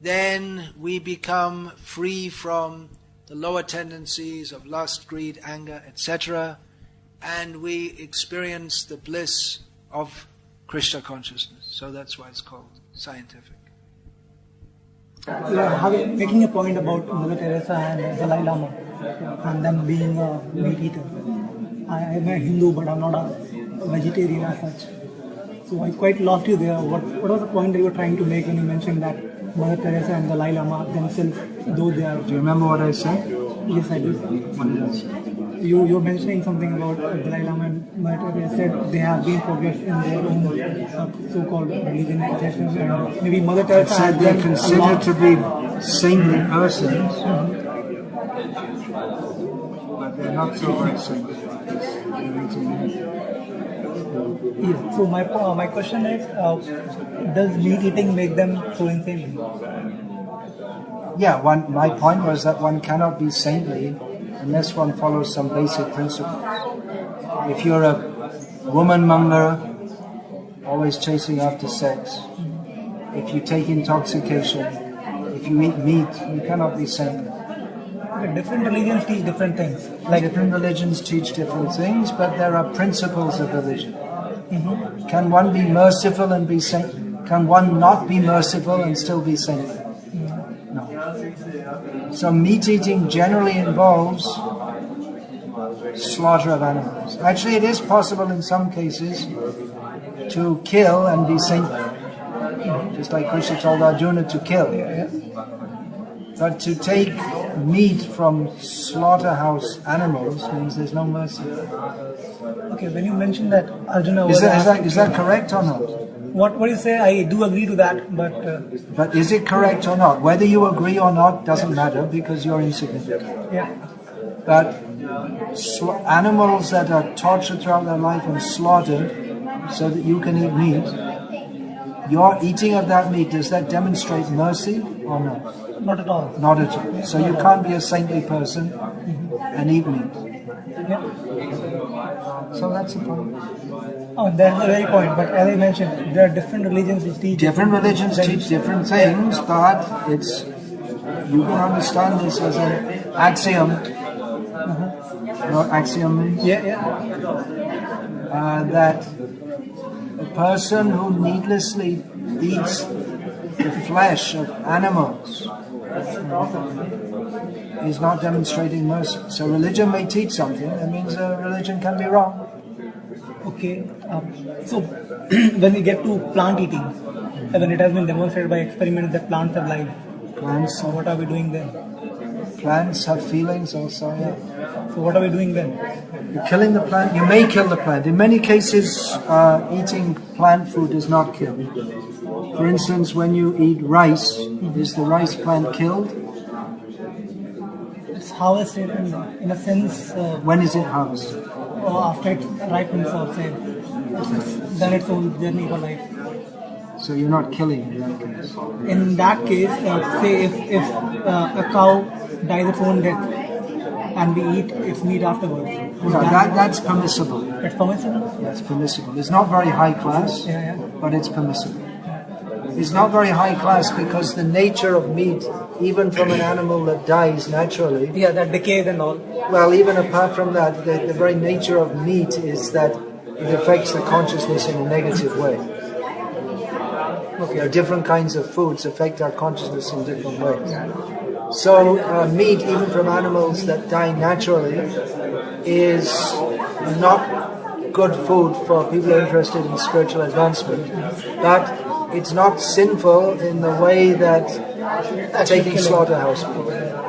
then we become free from the lower tendencies of lust, greed, anger, etc., and we experience the bliss of Krishna consciousness. So that's why it's called scientific. Making a point about Mother Teresa and Dalai Lama and them being a meat eater. I am a Hindu, but I'm not a vegetarian as such. So I quite lost you there. What was the point that you were trying to make when you mentioned that Mother Teresa and Dalai Lama themselves, though they are... Do you remember what I said? Yes, I do. What did I say? You were mentioning something about Dalai Lama and Mother Teresa said they have been progressed in their own so-called religion, etc. And maybe Mother Teresa said they're considered to be saintly persons. not so much saintly. Yeah. So my question is, does meat eating make them so insane? Yeah, my point was that one cannot be saintly unless one follows some basic principles. If you're a woman monger, always chasing after sex, if you take intoxication, if you eat meat, you cannot be saintly. Okay, different religions teach different things. Like different religions teach different things, but there are principles of religion. Mm-hmm. Can one be merciful and be saintly? Can one not be merciful and still be saintly? No. So meat eating generally involves slaughter of animals. Actually, it is possible in some cases to kill and be saintly. Just like Krishna told Arjuna to kill. But to take meat from slaughterhouse animals means there's no mercy. Okay, when you mentioned that Arjuna Is was that correct or not? what do you say? I do agree to that, but But is it correct or not? Whether you agree or not doesn't matter because you're insignificant. yeah. But animals that are tortured throughout their life and slaughtered so that you can eat meat, your eating of that meat, does that demonstrate mercy or not? Not at all. Not at all. So you can't be a saintly person and eat meat. Yeah. So that's the point. Oh, that's the very point. But as I mentioned, there are different religions which teach Different religions teach different things, but you can understand this as an axiom. You know what axiom means? Yeah. That a person who needlessly eats the flesh of animals is not demonstrating mercy. So religion may teach something, that means religion can be wrong. Okay. So when we get to plant eating, when it has been demonstrated by experiments that plants have life, Plants, so what are we doing then? plants have feelings also. Yeah. So what are we doing then? You're killing the plant, you may kill the plant. In many cases, eating plant food does not kill. For instance, when you eat rice, is the rice plant killed? It's harvested in a sense When is it harvested? after it ripens or say it's done its own journey for life. So you're not killing it in that case. In that case, say if a cow dies its own death and we eat its meat afterwards, That's permissible. it's permissible? That's permissible. It's not very high class, Yeah. but it's permissible. It's not very high class because the nature of meat, even from an animal that dies naturally, Yeah, that decays and all. well, even apart from that, the very nature of meat is that it affects the consciousness in a negative way. Okay, different kinds of foods affect our consciousness in different ways. So meat, even from animals that die naturally, is not good food for people interested in spiritual advancement. But it's not sinful in the way that taking slaughterhouse meat.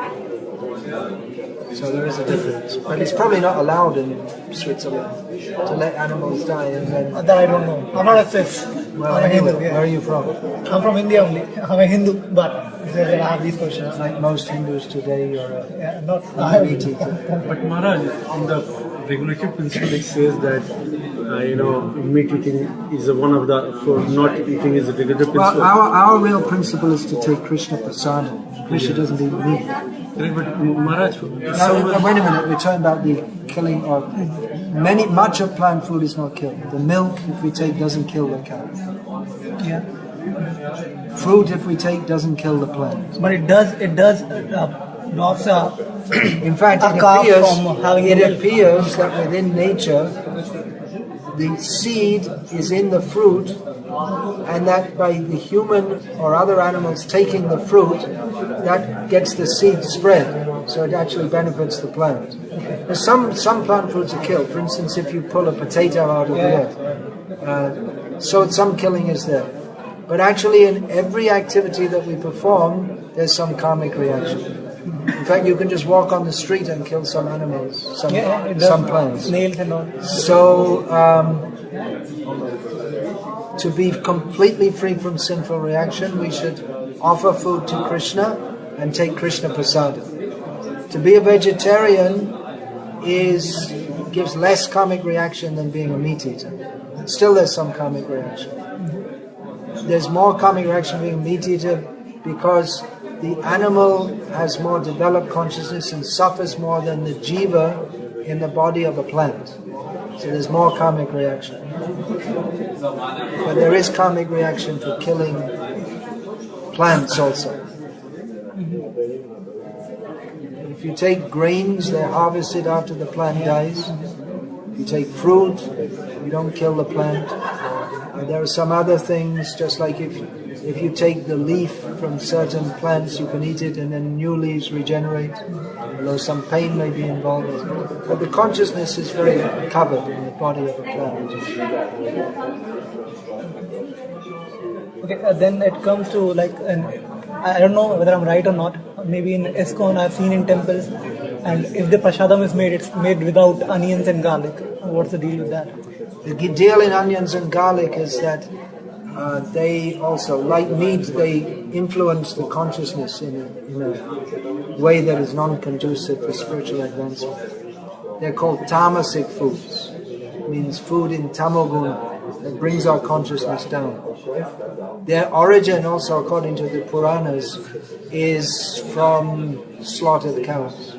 So there is a difference. But it's probably not allowed in Switzerland to let animals die and then... That I don't know. I'm not a Swiss. Well, I'm a anyway, Hindu. Yeah. where are you from? I'm from India only. I'm a Hindu, but I have these questions. Like most Hindus today, you're a Yeah, not meat eater. But Maharaj, in the regulatory principle, it says that meat eating is one of the for not eating is a regulatory Well, principle. our real principle is to take Krishna prasada. Krishna doesn't eat meat. Correct, but Maharaj, Now, wait a minute, we're talking about the killing of... Much of plant food is not killed. The milk, if we take, doesn't kill the cow. Yeah. Fruit, if we take, doesn't kill the plant. But it does blocks In fact, a calf from having it milk. appears that within nature, the seed is in the fruit, and that by the human or other animals taking the fruit, that gets the seed spread, so it actually benefits the plant. There's some plant foods are killed. For instance, if you pull a potato out of the earth, so some killing is there. But actually, in every activity that we perform, there's some karmic reaction. In fact, you can just walk on the street and kill some animals, some plants. Snails and all. So, to be completely free from sinful reaction, we should offer food to Krishna and take Krishna prasada. To be a vegetarian gives less karmic reaction than being a meat eater. Still there's some karmic reaction. There's more karmic reaction being a meat eater because the animal has more developed consciousness and suffers more than the jiva in the body of a plant. So there's more karmic reaction. But there is karmic reaction for killing plants also. If you take grains, they're harvested after the plant dies. If you take fruit, you don't kill the plant. There are some other things, just like if you take the leaf from certain plants, you can eat it and then new leaves regenerate, although some pain may be involved. But the consciousness is very covered in the body of a plant. Okay, then it comes to like, I don't know whether I'm right or not, maybe in ISKCON I've seen in temples, and if the prasadam is made, it's made without onions and garlic. What's the deal with that? The deal in onions and garlic is that they also, like meat, they influence the consciousness in a way that is non-conducive for spiritual advancement. They're called tamasic foods. It means food in tamoguna that brings our consciousness down. Their origin also, according to the Puranas, is from slaughtered cows.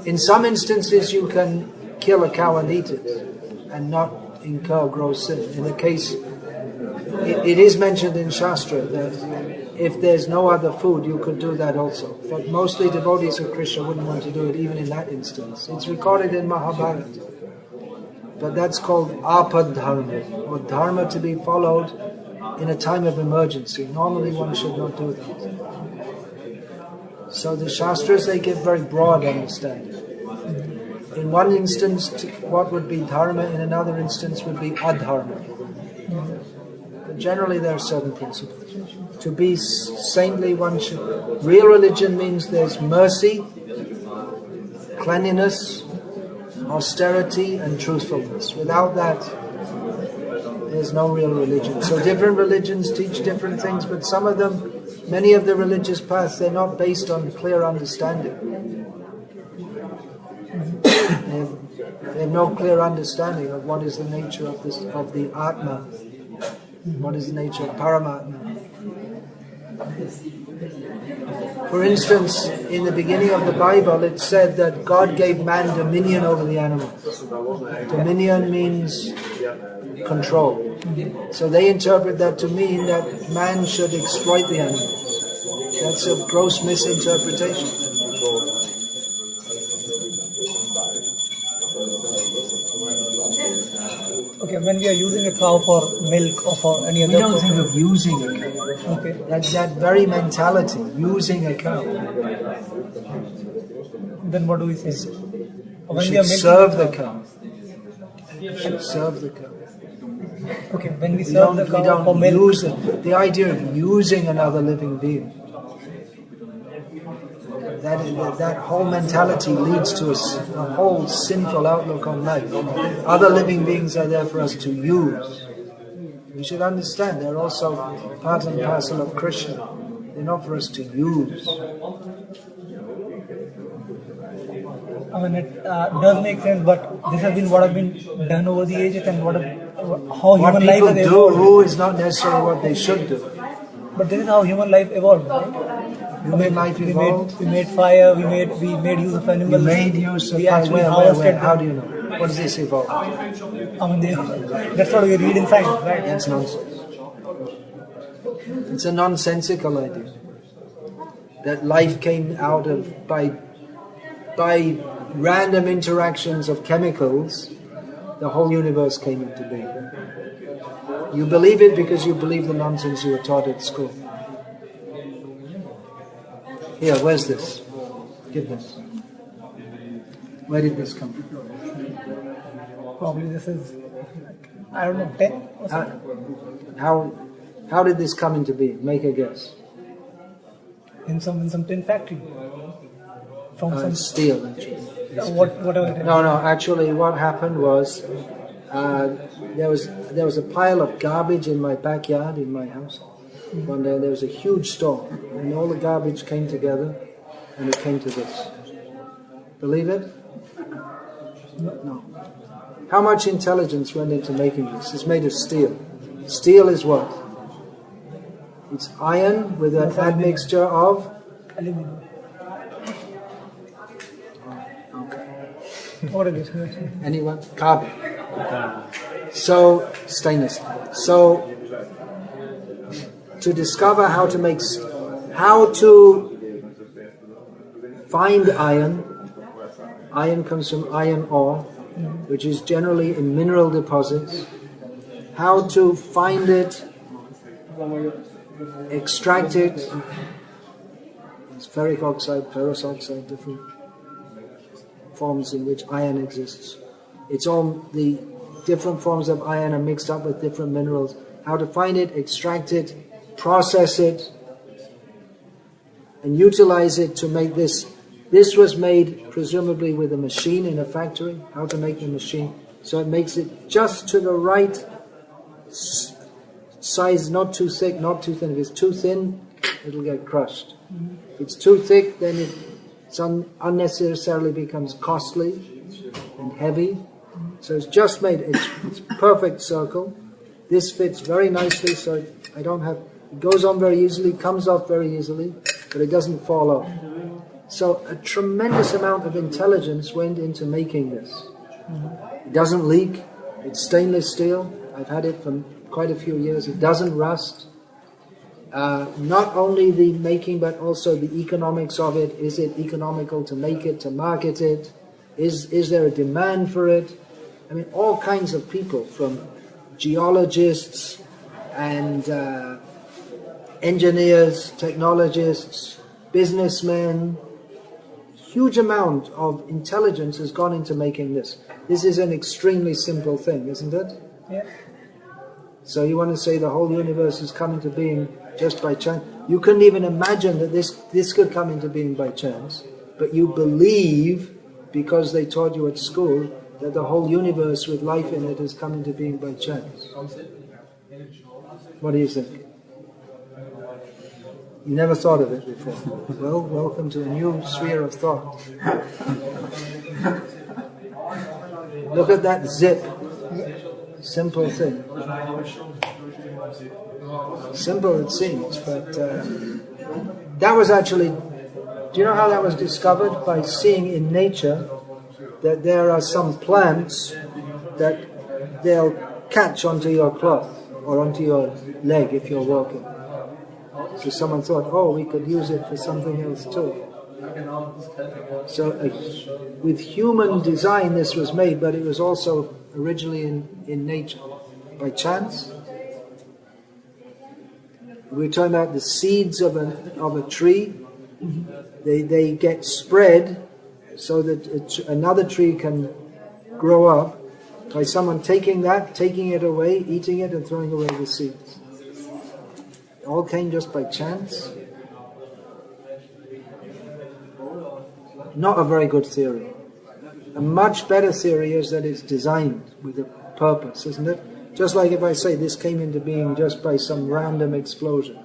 In some instances you can kill a cow and eat it and not incur gross sin. In the case, it is mentioned in Shastra that if there's no other food, you could do that also. But mostly devotees of Krishna wouldn't want to do it even in that instance. It's recorded in Mahabharata. But that's called apad dharma, or dharma to be followed in a time of emergency. Normally one should not do that. So the Shastras, they give very broad understanding. In one instance, what would be dharma, in another instance would be adharma. But generally there are certain principles. To be saintly, one should... Real religion means there's mercy, cleanliness, austerity and truthfulness. Without that, there's no real religion. So different religions teach different things, but some of them, many of the religious paths, they're not based on clear understanding. They have no clear understanding of what is the nature of the Atma, what is the nature of Paramatma. For instance, in the beginning of the Bible, it said that God gave man dominion over the animals. Dominion means control. So they interpret that to mean that man should exploit the animals. That's a gross misinterpretation. Okay, when we are using a cow for milk or for any other... We don't think of using a cow. Okay. That very mentality, using a cow. Then what do we say? You should serve the cow. You should serve the cow. Okay, when we serve the cow for milk... use it. The idea of using another living being, that whole mentality leads to a whole sinful outlook on life. Other living beings are there for us to use. We should understand they're also part and parcel of Krishna. They're not for us to use. I mean, it does make sense, but this has been what has been done over the ages and how human life has evolved. Who is not necessarily what they should do. But this is how human life evolved, right? Human life evolved. We made fire. We made use of animals. We made use of fire. Where? How do you know? What does this evolve? I mean, that's what we read in science, right? That's nonsense. It's a nonsensical idea that life came out of by random interactions of chemicals. The whole universe came into being. You believe it because you believe the nonsense you were taught at school. Here, where's this? Give this. Where did this come from? Probably this is, I don't know, 10 or something. How did this come into being? Make a guess. In some tin factory. From some steel, actually. Whatever it is. No. Actually, what happened was there was a pile of garbage in my backyard in my house. One day there was a huge storm, and all the garbage came together, and it came to this. Believe it? No. How much intelligence went into making this? It's made of steel. Steel is what? It's iron with an admixture of? Aluminum. Okay. What is it? Anyone? Carbon. So, stainless. So, to discover how to make, how to find iron. Iron comes from iron ore, which is generally in mineral deposits. How to find it, extract it. It's ferric oxide, ferrous oxide, different forms in which iron exists. It's all the different forms of iron are mixed up with different minerals. How to find it, extract it, process it, and utilize it to make this. This was made presumably with a machine in a factory. How to make the machine so it makes it just to the right size, not too thick, not too thin. If it's too thin, it'll get crushed. If it's too thick, then it unnecessarily becomes costly and heavy. So it's just made, it's perfect circle. This fits very nicely, so I don't have, it goes on very easily, comes off very easily, but it doesn't fall off. So a tremendous amount of intelligence went into making this. It doesn't leak, it's stainless steel. I've had it for quite a few years. It doesn't rust. Not only the making, but also the economics of it. Is it economical to make it, to market it? Is there a demand for it? I mean, all kinds of people, from geologists and engineers, technologists, businessmen. Huge amount of intelligence has gone into making this. This is an extremely simple thing, isn't it? Yeah. So you want to say the whole universe has come into being just by chance? You couldn't even imagine that this could come into being by chance, but you believe, because they taught you at school, that the whole universe with life in it has come into being by chance. What do you think? You never thought of it before. Well, welcome to a new sphere of thought. Look at that zip. Simple thing. Simple it seems, but that was actually, do you know how that was discovered? By seeing in nature that there are some plants that they'll catch onto your cloth or onto your leg if you're walking. So someone thought, oh, we could use it for something else too. So with human design this was made, but it was also originally in nature. By chance. We're talking about the seeds of a tree. They get spread so that another tree can grow up by someone taking it away, eating it and throwing away the seeds. It all came just by chance. Not a very good theory. A much better theory is that it's designed with a purpose, isn't it? Just like if I say this came into being just by some random explosion.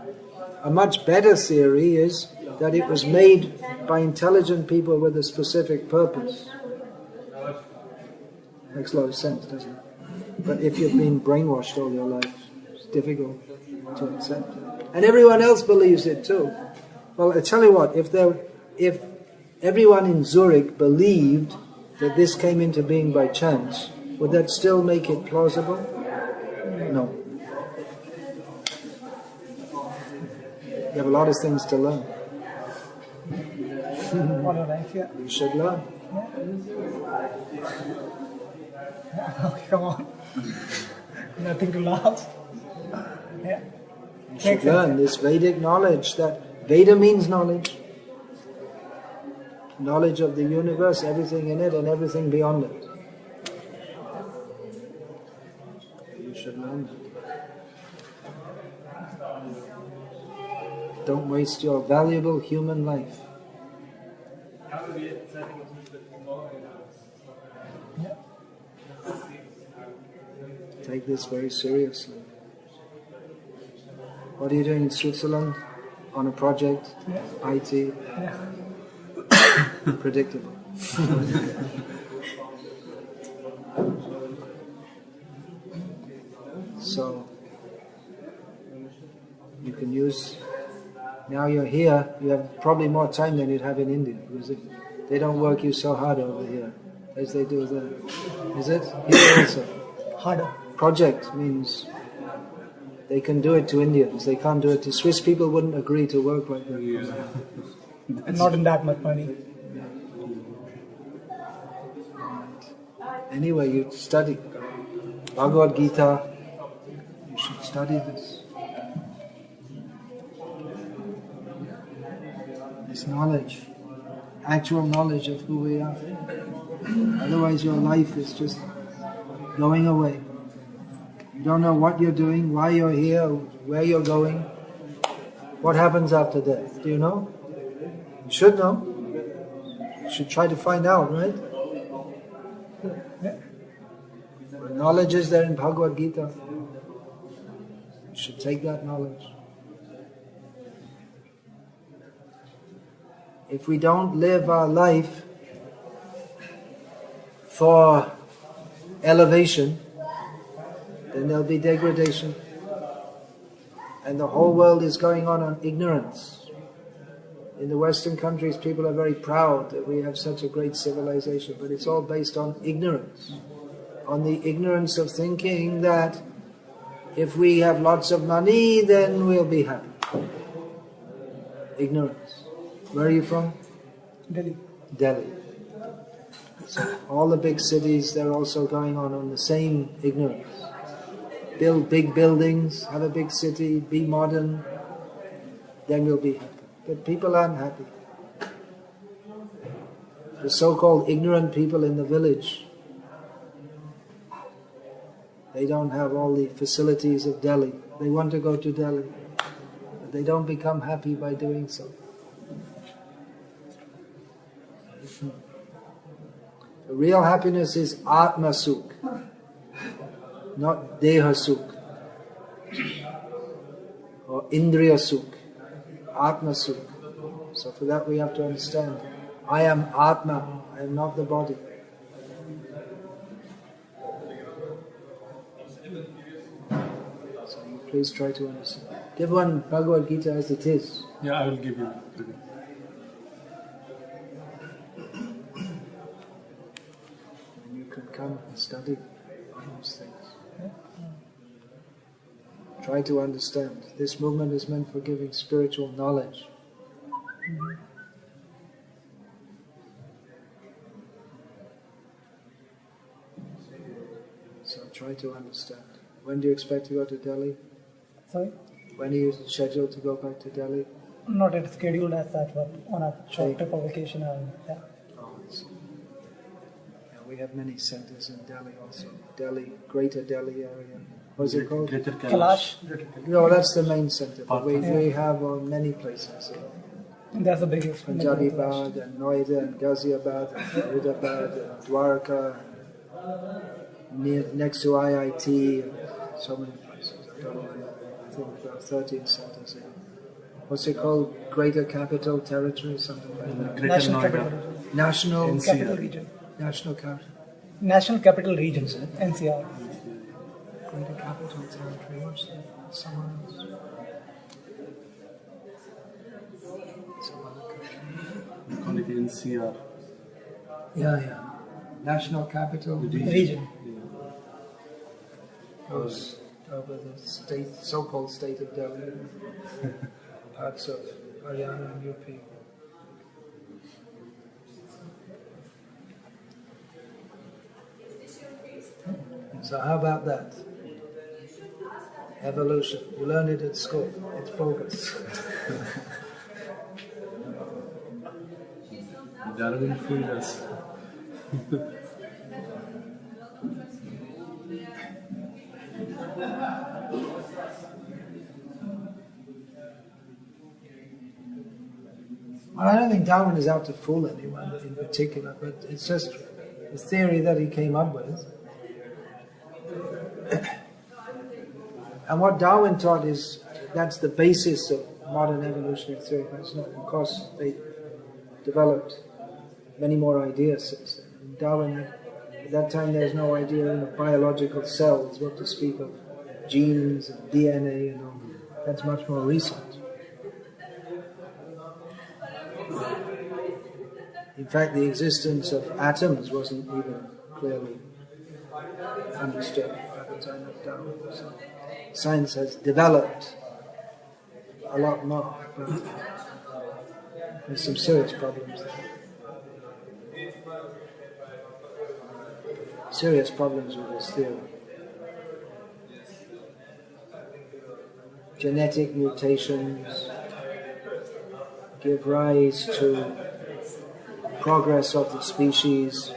A much better theory is that it was made by intelligent people with a specific purpose. Makes a lot of sense, doesn't it? But if you've been brainwashed all your life, it's difficult to accept. And everyone else believes it too. Well, I tell you what, if everyone in Zurich believed that this came into being by chance, would that still make it plausible? No. You have a lot of things to learn. You should learn. Okay, come on. Nothing to laugh. Yeah. You should learn this Vedic knowledge. That Veda means knowledge. Knowledge of the universe, everything in it and everything beyond it. You should learn that. Don't waste your valuable human life. Take this very seriously. What are you doing in Switzerland? On a project? Yeah. IT? Yeah. predictable. So you can use. Now you're here. You have probably more time than you'd have in India because they don't work you so hard over here as they do there. Is it? Here also. Harder. Project means they can do it to Indians. They can't do it to Swiss people. Wouldn't agree to work like that. Not in that much money. Anyway, you study Bhagavad-gita. You should study this. This knowledge, actual knowledge of who we are. Otherwise your life is just going away. You don't know what you're doing, why you're here, where you're going. What happens after death? Do you know? You should know. You should try to find out, right? The knowledge is there in Bhagavad-gita. You should take that knowledge. If we don't live our life for elevation, then there'll be degradation. And the whole world is going on ignorance. In the Western countries, people are very proud that we have such a great civilization, but it's all based on ignorance. On the ignorance of thinking that if we have lots of money, then we'll be happy. Ignorance. Where are you from? Delhi. Delhi. So all the big cities, they're also going on the same ignorance. Build big buildings, have a big city, be modern, then we'll be happy. But people aren't happy. The so-called ignorant people in the village, they don't have all the facilities of Delhi. They want to go to Delhi, but they don't become happy by doing so. The real happiness is Atma Sukh, not Deha Sukh or Indriya Sukh, Atma Sukh. So for that we have to understand, I am Atma, I am not the body. So you please try to understand. Give one Bhagavad-gita as it is. Yeah, I will give you. Come and study those things. Try to understand. This movement is meant for giving spiritual knowledge. So try to understand. When do you expect to go to Delhi? Sorry? When are you scheduled to go back to Delhi? Not yet scheduled as such, but on a short trip of vacation. Yeah. Oh, I see. We have many centers in Delhi also. Delhi, Greater Delhi area. What is it called? Greater Kailash. No, that's the main center. But we have many places. That's the biggest. Punjabi Bagh and Noida and Ghaziabad and Faridabad and Dwarka, next to IIT, and so many places. I don't know. I think about 13 centers here. What's it called? Greater Capital Territory, something like that. National Capital. National Capital Region. National Capital. National Capital Region, NCR. Greater Capital Territory. What's that? Somewhere else. Some other country. We call it NCR. Yeah. National Capital Region. goes over the state, so-called state of Delhi, parts of Haryana and UP. So how about that? Evolution. You learn it at school. It's bogus. Darwin fooled us. Well, I don't think Darwin is out to fool anyone in particular, but it's just a theory that he came up with. And what Darwin taught is that's the basis of modern evolutionary theory. That's not, of course, they developed many more ideas since then. And Darwin, at that time there's no idea of biological cells, what to speak of genes and DNA and all. That's much more recent. In fact, the existence of atoms wasn't even clearly understood at the time of Darwin. So science has developed a lot more, but there's some serious problems there. Serious problems with this theory. Genetic mutations give rise to progress of the species.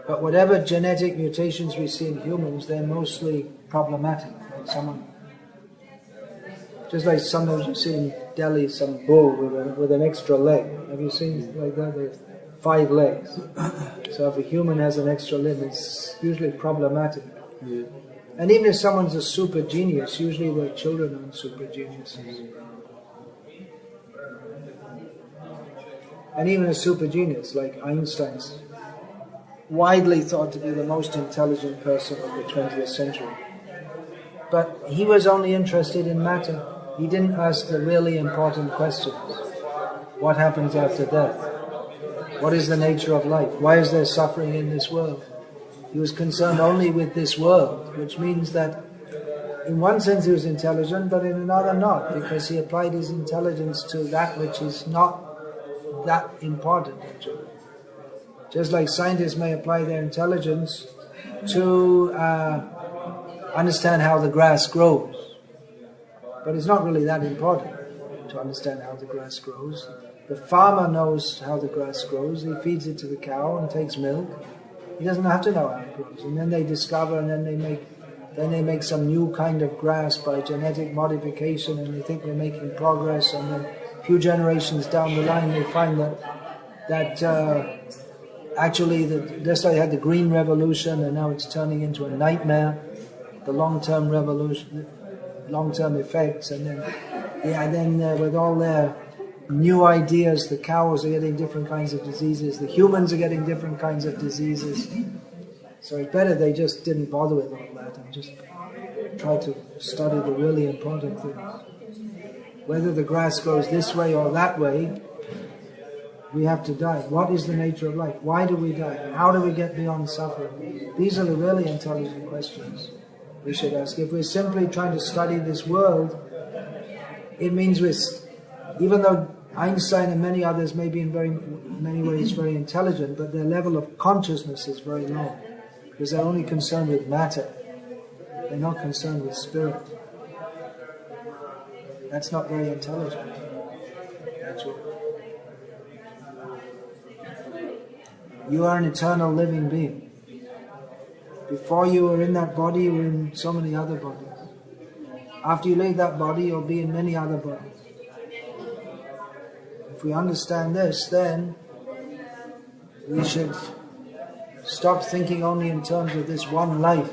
But whatever genetic mutations we see in humans, they're mostly problematic. Just like sometimes you see in Delhi some bull with an extra leg. Have you seen like that? They have 5 legs. So if a human has an extra limb, it's usually problematic. Yeah. And even if someone's a super genius, usually their children aren't super geniuses. And even a super genius like Einstein's widely thought to be the most intelligent person of the 20th century. But he was only interested in matter. He didn't ask the really important questions. What happens after death? What is the nature of life? Why is there suffering in this world? He was concerned only with this world, which means that in one sense he was intelligent, but in another not, because he applied his intelligence to that which is not that important actually. Just like scientists may apply their intelligence to understand how the grass grows. But it's not really that important to understand how the grass grows. The farmer knows how the grass grows. He feeds it to the cow and takes milk. He doesn't have to know how it grows. And then they discover, and then they make some new kind of grass by genetic modification, and they think they're making progress. And then a few generations down the line, they find that actually, just like they had the Green Revolution, and now it's turning into a nightmare. The long-term revolution, long-term effects, and then with all their new ideas, the cows are getting different kinds of diseases, the humans are getting different kinds of diseases. So it's better they just didn't bother with all that and just try to study the really important things. Whether the grass grows this way or that way, we have to die. What is the nature of life? Why do we die? How do we get beyond suffering? These are the really intelligent questions we should ask. If we're simply trying to study this world, it means even though Einstein and many others may be in many ways very intelligent, but their level of consciousness is very low, because they're only concerned with matter. They're not concerned with spirit. That's not very intelligent, actually. You are an eternal living being. Before you were in that body, you were in so many other bodies. After you leave that body, you'll be in many other bodies. If we understand this, then we should stop thinking only in terms of this one life.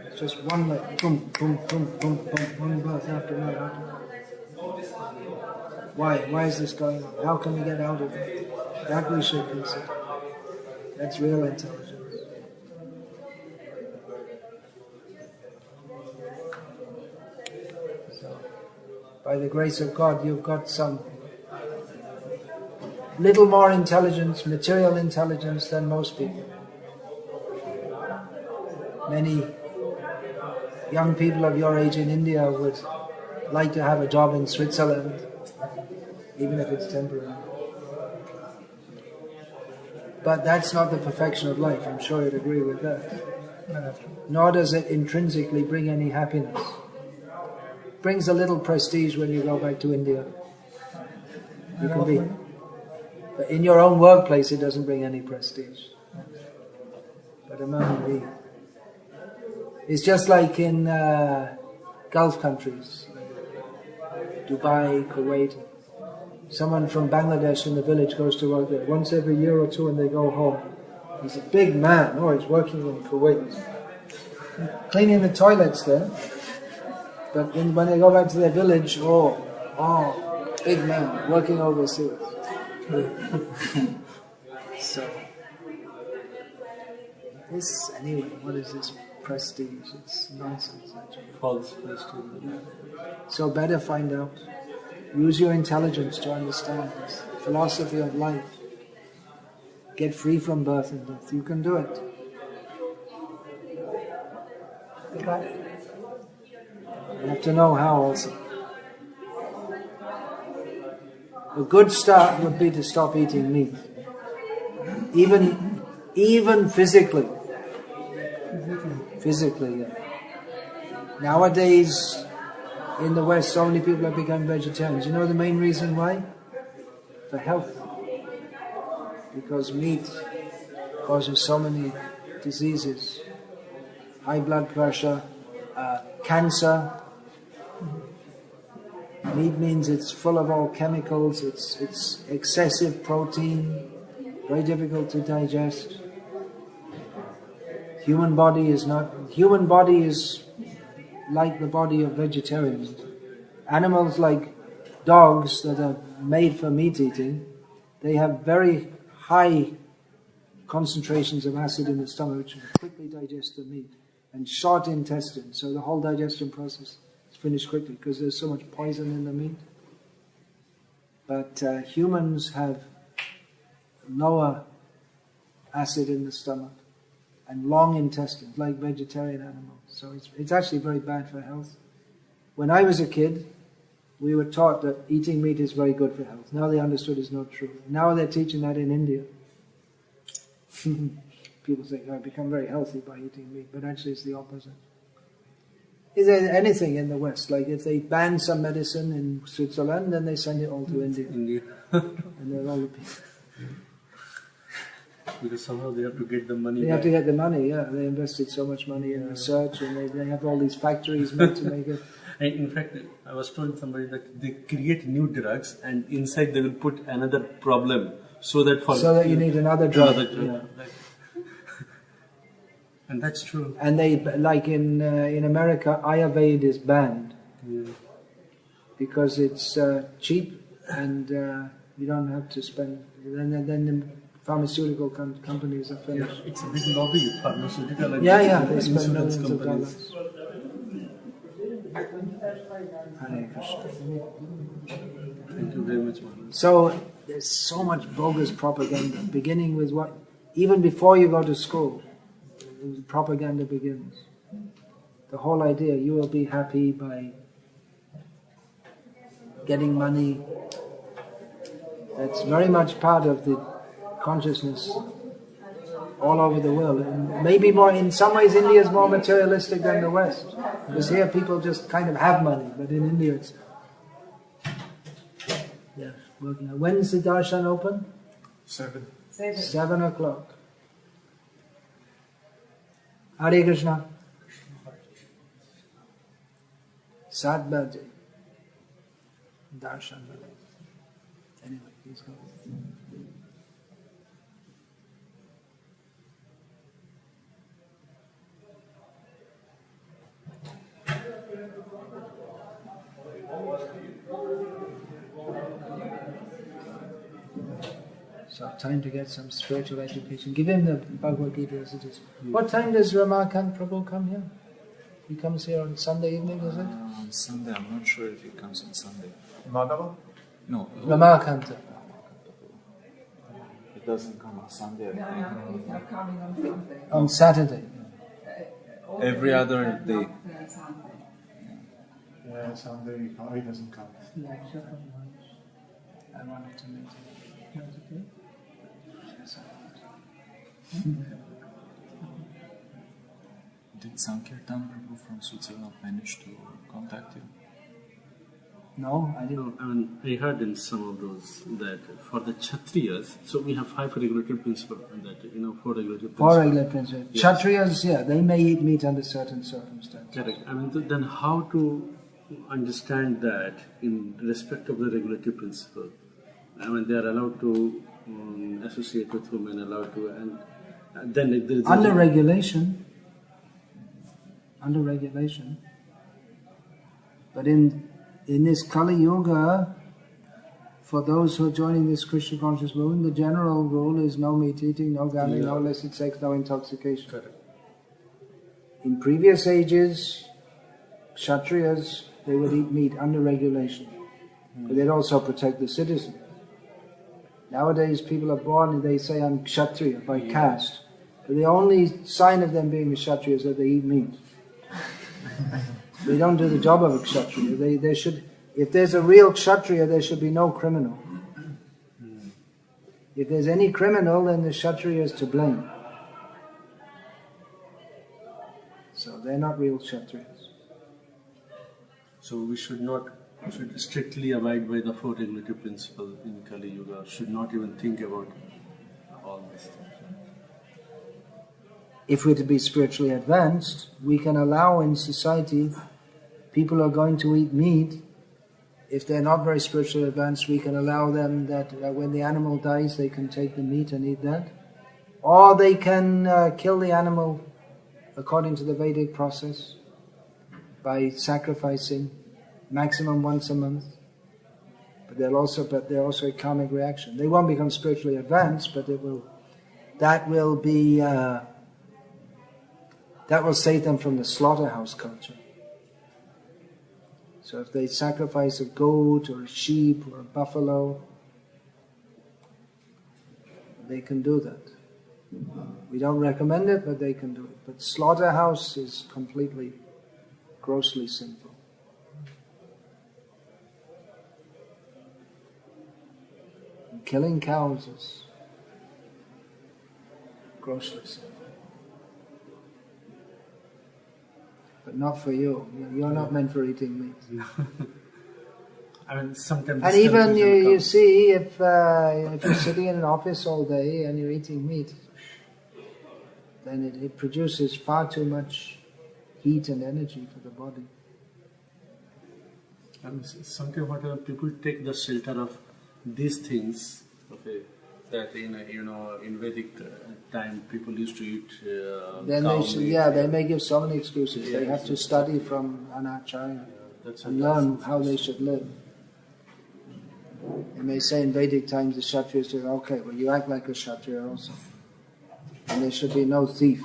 It's just one life. Boom, boom, boom, boom, boom, one birth after another. Why? Why is this going on? How can we get out of it? That we should consider. That's real intelligence. By the grace of God, you've got some little more intelligence, material intelligence than most people. Many young people of your age in India would like to have a job in Switzerland, even if it's temporary. But that's not the perfection of life, I'm sure you'd agree with that. Nor does it intrinsically bring any happiness. It brings a little prestige when you go back to India. You can be. But in your own workplace it doesn't bring any prestige. But among the... It's just like in Gulf countries, Dubai, Kuwait. Someone from Bangladesh in the village goes to work there once every year or two and they go home. He's a big man. Oh, he's working in Kuwait. Cleaning the toilets there. But when they go back to their village, oh, big man, working overseas. So, this, anyway, what is this prestige? It's nonsense, actually. False prestige. So better find out. Use your intelligence to understand this philosophy of life. Get free from birth and death. You can do it. You have to know how also. A good start would be to stop eating meat. Even physically. Physically, yeah. Nowadays, in the West, so many people have become vegetarians. You know the main reason why? For health. Because meat causes so many diseases. High blood pressure, cancer. Meat means it's full of all chemicals, it's excessive protein, very difficult to digest. Human body is like the body of vegetarians. Animals like dogs that are made for meat eating, they have very high concentrations of acid in the stomach which quickly digest the meat, and short intestine, so the whole digestion process is finished quickly because there's so much poison in the meat. But humans have lower acid in the stomach and long intestines, like vegetarian animals. So it's actually very bad for health. When I was a kid, we were taught that eating meat is very good for health. Now they understood it's not true. Now they're teaching that in India. People think, I become very healthy by eating meat, but actually it's the opposite. Is there anything in the West? Like if they ban some medicine in Switzerland, then they send it all to India. And they're all the people. Because somehow they have to get the money. They have to get the money, yeah. They invested so much money in research, and they have all these factories made to make it. And in fact, I was told somebody that they create new drugs, and inside they will put another problem, so that you need another drug. Yeah. And that's true. And they, like in America, Ayurveda is banned because it's cheap and you don't have to spend. Then the pharmaceutical companies are finished. Yeah, it's a big lobby, pharmaceutical. And they spend millions of dollars. Hare Krishna. Thank you very much, Maharaj. So there's so much bogus propaganda, beginning with what, even before you go to school, propaganda begins. The whole idea, you will be happy by getting money. That's very much part of the consciousness all over the world. And maybe more, in some ways India is more materialistic than the West. Because here people just kind of have money, but in India it's... Yeah, working out. When's the darshan open? 7 o'clock. Hare Krishna. 7 baje. Darshan. Anyway, please go. So time to get some spiritual education. Give him the Bhagavad-gita as it is. What time does Ramakant Prabhu come here? He comes here on Sunday evening, is it? On Sunday, I'm not sure if he comes on Sunday. Madhava? No. Ramakanta. He doesn't come on Sunday. He's not coming on Sunday. On Saturday. Every other day. Yeah, Sunday he doesn't come. I wanted to meet him. Is that okay? Did Sankirtan Prabhu from Switzerland manage to contact you? No, I didn't. I mean, I heard in some of those that for the Kshatriyas, so we have 5 regulatory principles, and that 4 regulatory principles. 4 regular principles. Yes. Kshatriyas, they may eat meat under certain circumstances. Correct. I mean, then how to understand that in respect of the regulatory principle? I mean, they are allowed to associate with women, allowed to, and then if there is Under regulation, But in this Kali Yuga, for those who are joining this Krishna conscious movement, the general rule is no meat eating, no gambling, no illicit sex, no intoxication. Correct. In previous ages, Kshatriyas, they would eat meat under regulation. But they'd also protect the citizen. Nowadays, people are born and they say, I'm Kshatriya by caste. But the only sign of them being a Kshatriya is that they eat meat. They don't do the job of a Kshatriya. They should, if there's a real Kshatriya, there should be no criminal. If there's any criminal, then the Kshatriya is to blame. So they're not real Kshatriyas. So we should strictly abide by the four regulative principles in Kali Yuga, should not even think about all these things. If we're to be spiritually advanced, we can allow in society, people are going to eat meat. If they're not very spiritually advanced, we can allow them that when the animal dies, they can take the meat and eat that. Or they can kill the animal according to the Vedic process by sacrificing maximum once a month. But they're also a karmic reaction. They won't become spiritually advanced, but that will save them from the slaughterhouse culture. So if they sacrifice a goat or a sheep or a buffalo, they can do that. We don't recommend it, but they can do it. But slaughterhouse is completely, grossly sinful. And killing cows is grossly sinful. But not for you. You're not meant for eating meat. I mean, sometimes. And even you see, if you're sitting in an office all day and you're eating meat, then it produces far too much heat and energy for the body. And sometimes whatever people take the shelter of these things, okay, that in Vedic time people used to eat Then cow they should, meat. they may give so many excuses. Yeah, they have to study from an acharya That's and learn how they should live. They may say in Vedic times the Kshatriyas say, okay, well you act like a Kshatriya also. And there should be no thief.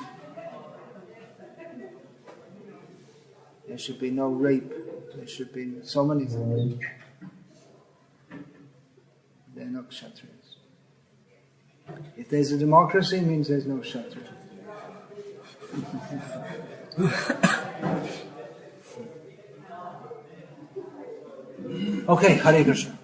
There should be no rape. There should be so many things. They're not Kshatriyas. If there's a democracy, it means there's no Kshatriya. Okay, Hare Krishna.